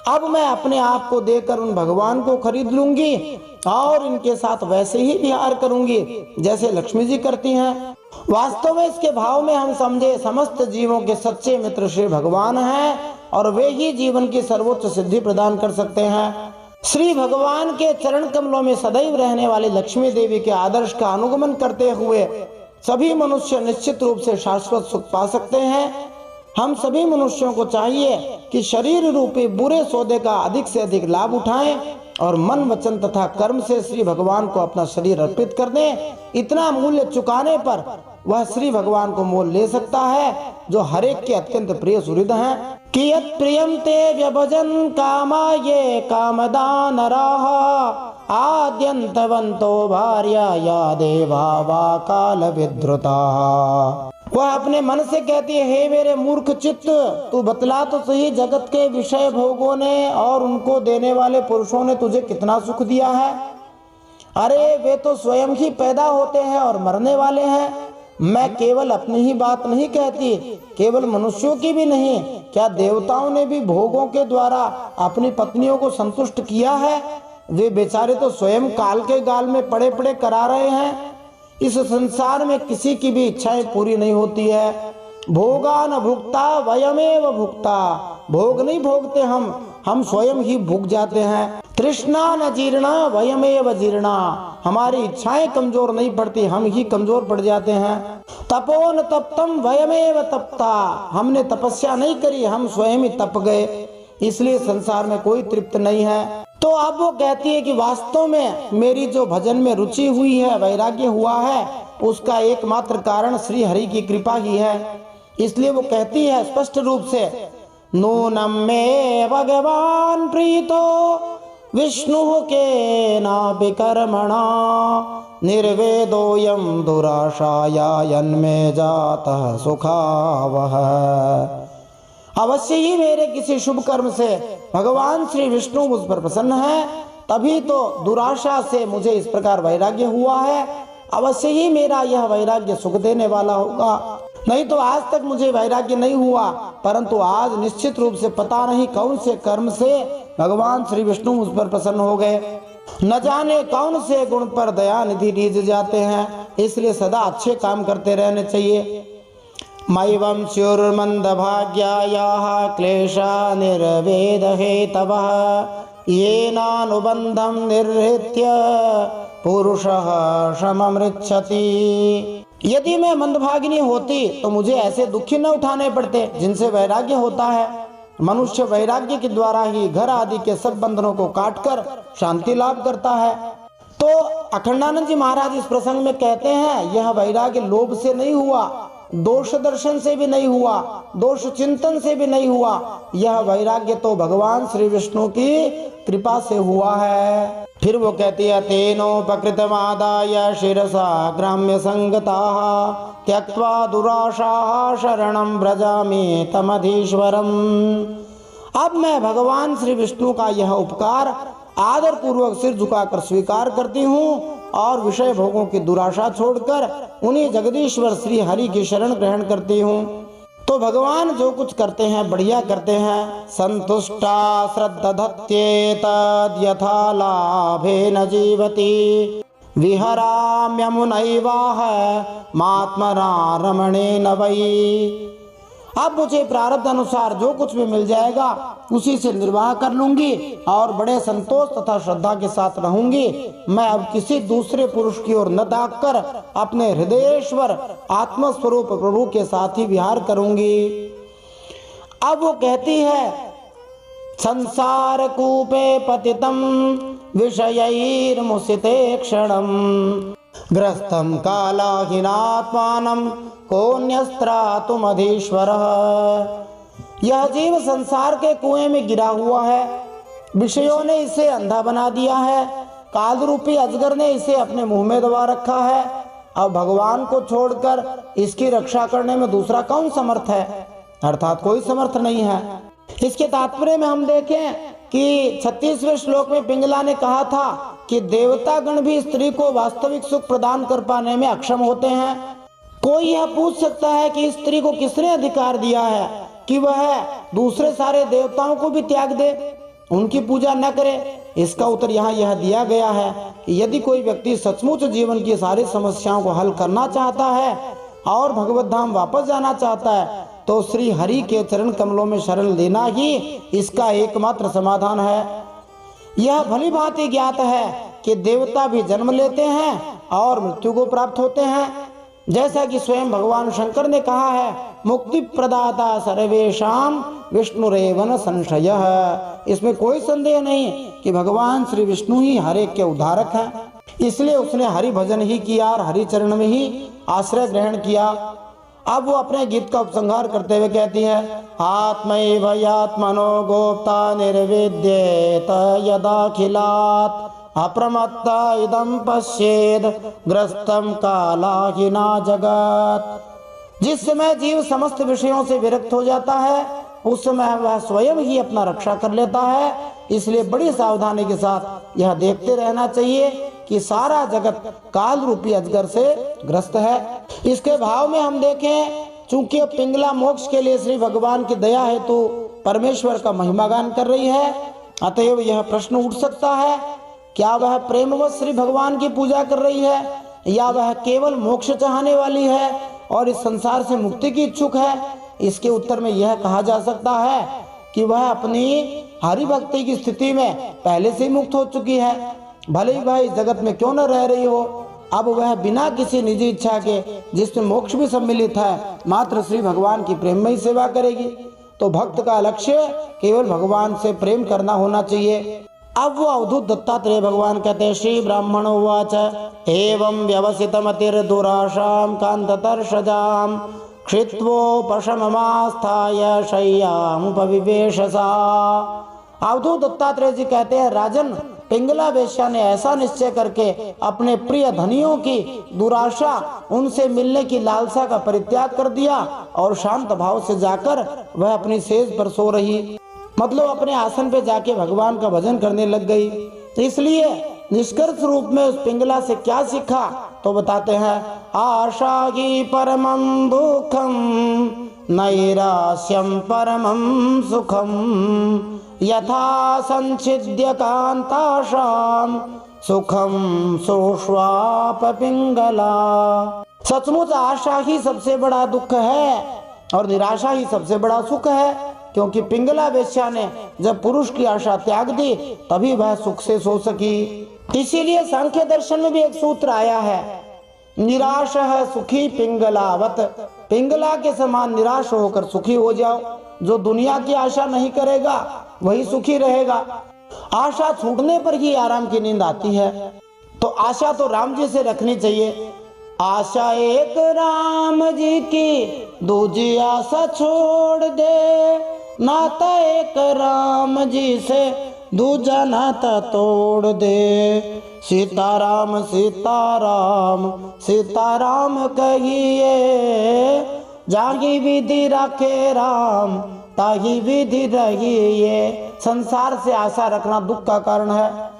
अब मैं अपने आप को देकर उन भगवान को खरीद लूंगी और इनके साथ वैसे ही विहार करूंगी जैसे लक्ष्मी जी करती हैं। वास्तव में इसके भाव में हम समझे समस्त जीवों के सच्चे मित्र श्री भगवान हैं और वे ही जीवन की सर्वोच्च सिद्धि प्रदान कर सकते हैं। श्री भगवान के चरण कमलों में सदैव रहने वाली लक्ष्मी देवी के आदर्श का अनुगमन करते हुए सभी मनुष्य निश्चित रूप से शाश्वत सुख पा सकते हैं। हम सभी मनुष्यों को चाहिए कि शरीर रूपी बुरे सौदे का अधिक से अधिक लाभ उठाएं और मन वचन तथा कर्म से श्री भगवान को अपना शरीर अर्पित कर दें। इतना मूल्य चुकाने पर वह श्री भगवान को मोल ले सकता है जो हर एक के अत्यंत प्रिय सुहृद हैं। कियत् प्रियम ते व्यभजन कामा ये कामदान आद्यंतवंतो भार्या या देवा वा काल विद्रुता। वह अपने मन से कहती है, हे मेरे मूर्ख चित्त, तू बतला तो सही, जगत के विषय भोगों ने और उनको देने वाले पुरुषों ने तुझे कितना सुख दिया है। अरे वे तो स्वयं ही पैदा होते हैं और मरने वाले हैं। मैं केवल अपनी ही बात नहीं कहती, केवल मनुष्यों की भी नहीं, क्या देवताओं ने भी भोगों के द्वारा अपनी पत्नियों को संतुष्ट किया है। वे बेचारे तो स्वयं काल के गाल में पड़े पड़े करा रहे हैं। इस संसार में किसी की भी इच्छाएं पूरी नहीं होती है। भोगा न भुगता वयमेव भुगता, भोग नहीं भोगते हम स्वयं ही भुग जाते हैं। तृष्णा न जीर्णा वयमेव जीर्णा, हमारी इच्छाएं कमजोर नहीं पड़ती, हम ही कमजोर पड़ जाते हैं। तपो न तप्तम वयमेव तप्ता, हमने तपस्या नहीं करी, हम स्वयं ही तप गए, इसलिए संसार में कोई तृप्त नहीं है। तो अब वो कहती है कि वास्तव में मेरी जो भजन में रुचि हुई है, वैराग्य हुआ है, उसका एकमात्र कारण श्री हरि की कृपा ही है। इसलिए वो कहती है स्पष्ट रूप से, नूनम में भगवान प्रीतो विष्णु के नापि कर्मणा निर्वेदोयम दुराशाया यन्मे जातः सुखावह। अवश्य ही मेरे किसी शुभ कर्म से भगवान श्री विष्णु मुझ पर प्रसन्न है, तभी तो दुराशा से मुझे इस प्रकार वैराग्य हुआ है। अवश्य ही मेरा यह वैराग्य सुख देने वाला होगा, नहीं तो आज तक मुझे वैराग्य नहीं हुआ, परंतु आज निश्चित रूप से पता नहीं कौन से कर्म से भगवान श्री विष्णु मुझ पर प्रसन्न हो गए। न जाने कौन से गुण पर दया निधि रीझ जाते हैं, इसलिए सदा अच्छे काम करते रहने चाहिए। मैवं स्युर्मंद भाग्यायाः क्लेशा निर्वेद हेतवः येनानुबंधं निर्हृत्य पुरुषः शममृच्छति। यदि मैं मंदभागिनी होती तो मुझे ऐसे दुखी न उठाने पड़ते जिनसे वैराग्य होता है। मनुष्य वैराग्य के द्वारा ही घर आदि के सब बंधनों को काटकर शांति लाभ करता है। तो अखंडानंद जी महाराज इस प्रसंग में कहते हैं, यह वैराग्य लोभ से नहीं हुआ, दोष दर्शन से भी नहीं हुआ, दोष चिंतन से भी नहीं हुआ, यह वैराग्य तो भगवान श्री विष्णु की कृपा से हुआ है। फिर वो कहती है, तेनोपकृतमादाय शिरसा ग्राम्य संगताः त्यक्त्वा दुराशाः शरणं व्रजामि तमधीश्वरम्। अब मैं भगवान श्री विष्णु का यह उपकार आदर पूर्वक सिर झुकाकर स्वीकार करती हूँ और विषय भोगों की दुराशा छोड़कर उन्हीं जगदीश्वर श्री हरि की शरण ग्रहण करती हूँ। तो भगवान जो कुछ करते हैं बढ़िया करते हैं। संतुष्टा श्रद्धत्येतद् यथा लाभेन जीवति विहराम्यमुनैवाह मात्मना रमणेन वै। अब मुझे प्रारब्ध अनुसार जो कुछ भी मिल जाएगा उसी से निर्वाह कर लूंगी और बड़े संतोष तथा श्रद्धा के साथ रहूंगी। मैं अब किसी दूसरे पुरुष की ओर न ताककर अपने हृदयेश्वर आत्मस्वरूप प्रभु के साथ ही विहार करूंगी। अब वो कहती है, संसार कूपे पतितम विषयैर्मुसिते क्षणम ग्रस्तम कालाहीनात्मानं कोन्यस्त्रातुमधीश्वरः। यह जीव संसार के कुएं में गिरा हुआ है, विषयों ने इसे अंधा बना दिया है, काल रूपी अजगर ने इसे अपने मुंह में दबा रखा है। अब भगवान को छोड़कर इसकी रक्षा करने में दूसरा कौन समर्थ है, अर्थात कोई समर्थ नहीं है। इसके तात्पर्य में हम देखें कि 36वें श्लोक में पिंगला ने कहा था कि देवतागण भी स्त्री को वास्तविक सुख प्रदान कर पाने में अक्षम होते हैं। कोई यह पूछ सकता है कि स्त्री को किसने अधिकार दिया है कि वह दूसरे सारे देवताओं को भी त्याग दे। उनकी पूजा न करे। इसका उत्तर यहाँ यह दिया गया है कि यदि कोई व्यक्ति सचमुच जीवन की सारी समस्याओं को हल करना चाहता है और भगवत धाम वापस जाना चाहता है तो श्री हरि के चरण कमलों में शरण लेना ही इसका एकमात्र समाधान है। यह भली भांति ज्ञात है कि देवता भी जन्म लेते हैं और मृत्यु को प्राप्त होते हैं, जैसा कि स्वयं भगवान शंकर ने कहा है, मुक्ति प्रदाता सर्वेशाम विष्णुरेव न संशयः। इसमें कोई संदेह नहीं कि भगवान श्री विष्णु ही हर एक के उद्धारक हैं। इसलिए उसने हरि भजन ही किया और हरि चरण में ही आश्रय ग्रहण किया। अब वो अपने गीत का उपसंहार करते हुए कहती है, आत्मैव यात्मनो गोप्ता निर्विद्येत यदाखिलात् अप्रमत्ता इदं पश्येद ग्रस्तम कालाहिना जगत। जिस समय जीव समस्त विषयों से विरक्त हो जाता है उस समय वह स्वयं ही अपना रक्षा कर लेता है। इसलिए बड़ी सावधानी के साथ यह देखते रहना चाहिए कि सारा जगत काल रूपी अजगर से ग्रस्त है। इसके भाव में हम देखें, चूंकि पिंगला मोक्ष के लिए श्री भगवान की दया हेतु परमेश्वर का महिमागान कर रही है, अतएव यह प्रश्न उठ सकता है, क्या वह प्रेमवश श्री भगवान की पूजा कर रही है या वह केवल मोक्ष चाहने वाली है और इस संसार से मुक्ति की इच्छुक है। इसके उत्तर में यह कहा जा सकता है कि वह अपनी हरि भक्ति की स्थिति में पहले से ही मुक्त हो चुकी है, भले ही वह इस जगत में क्यों न रह रही हो। अब वह बिना किसी निजी इच्छा के, जिसमें मोक्ष भी सम्मिलित है, मात्र श्री भगवान की प्रेममयी सेवा करेगी। तो भक्त का लक्ष्य केवल भगवान से प्रेम करना होना चाहिए। अब वो अवधूत दत्तात्रेय भगवान कहते हैं, श्री ब्राह्मण उवाच एवं व्यवसितमतिर्दुराशां कांततर्षजां क्षित्वोपशममास्थाय शय्यामुपविवेश सा। अवधूत दत्तात्रेय जी कहते हैं, राजन, पिंगला वेश्या ने ऐसा निश्चय करके अपने प्रिय धनियों की दुराशा, उनसे मिलने की लालसा का परित्याग कर दिया और शांत भाव से जाकर वह अपनी सेज पर सो रही, मतलब अपने आसन पे जाके भगवान का भजन करने लग गई। इसलिए निष्कर्ष रूप में उस पिंगला से क्या सीखा तो बताते हैं, आशा ही परमं दुखम नैराश्यम परमं सुखम यथा संचिद्य कांताशाम सुखम सोश्वाप पिंगला। सचमुच आशा ही सबसे बड़ा दुख है और निराशा ही सबसे बड़ा सुख है, क्योंकि पिंगला वेश्या ने जब पुरुष की आशा त्याग दी तभी वह सुख से सो सकी। इसीलिए सांख्य दर्शन में भी एक सूत्र आया है, निराश है सुखी पिंगलावत। पिंगला के समान निराश होकर सुखी हो जाओ। जो दुनिया की आशा नहीं करेगा वही सुखी रहेगा। आशा छूटने पर ही आराम की नींद आती है। तो आशा तो राम जी से रखनी चाहिए। आशा एक राम जी की, दूजी आशा छोड़ दे, नाता एक राम जी से, दूजा नाता तोड़ दे। सीताराम सीताराम सीताराम कहिए, जागी विधि रखे राम ताही विधि रहिए। संसार से आशा रखना दुख का कारण है।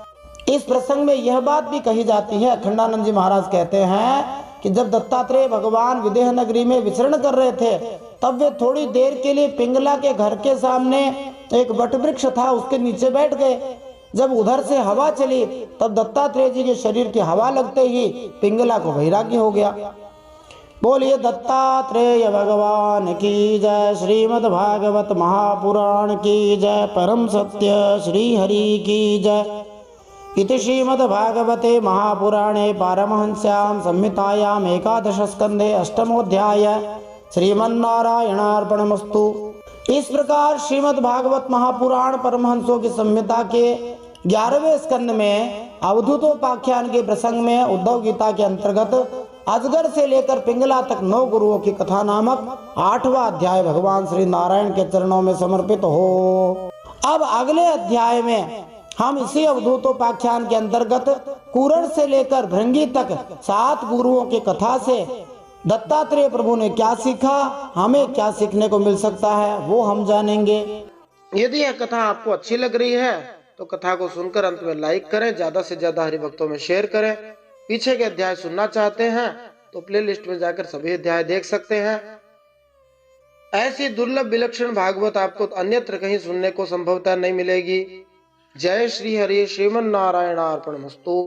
इस प्रसंग में यह बात भी कही जाती है, अखंडानंद जी महाराज कहते हैं कि जब दत्तात्रेय भगवान विदेह नगरी में विचरण कर रहे थे तब वे थोड़ी देर के लिए पिंगला के घर के सामने एक वट वृक्ष था, उसके नीचे बैठ गए। जब उधर से हवा चली तब दत्तात्रेय जी के शरीर की हवा लगते ही पिंगला को वैराग्य हो गया। बोलिए दत्तात्रेय भगवान की जय, श्रीमद् भागवत महापुराण की जय, परम सत्य श्री हरि की जय। इति श्रीमद्भागवते महापुराणे पारमहंस्यां संहितायाम् एकादश स्कंधे अष्टमोध्याय श्रीमन्नारायणार्पणमस्तु। इस प्रकार श्रीमद्भागवत महापुराण परमहंसों की संहिता के 11वें स्कंद में अवधूतोपाख्यान के प्रसंग में उद्धव गीता के अंतर्गत अजगर से लेकर पिंगला तक 9 गुरुओं की कथा नामक 8वां अध्याय भगवान श्री नारायण के चरणों में समर्पित हो। अब अगले अध्याय में हम इसी अवधूतोपाख्यान के अंतर्गत कुरण से लेकर भृंगी तक 7 गुरुओं की कथा से दत्तात्रेय प्रभु ने क्या सीखा, हमें क्या सीखने को मिल सकता है, वो हम जानेंगे। यदि यह कथा आपको अच्छी लग रही है तो कथा को सुनकर अंत में लाइक करें, ज्यादा से ज्यादा हरिभक्तों में शेयर करें। पीछे के अध्याय सुनना चाहते हैं तो प्लेलिस्ट में जाकर सभी अध्याय देख सकते हैं। ऐसी दुर्लभ विलक्षण भागवत आपको अन्यत्र कहीं सुनने को संभवतः नहीं मिलेगी। जय श्री हरि श्रीमन नारायण अर्पणमस्तु।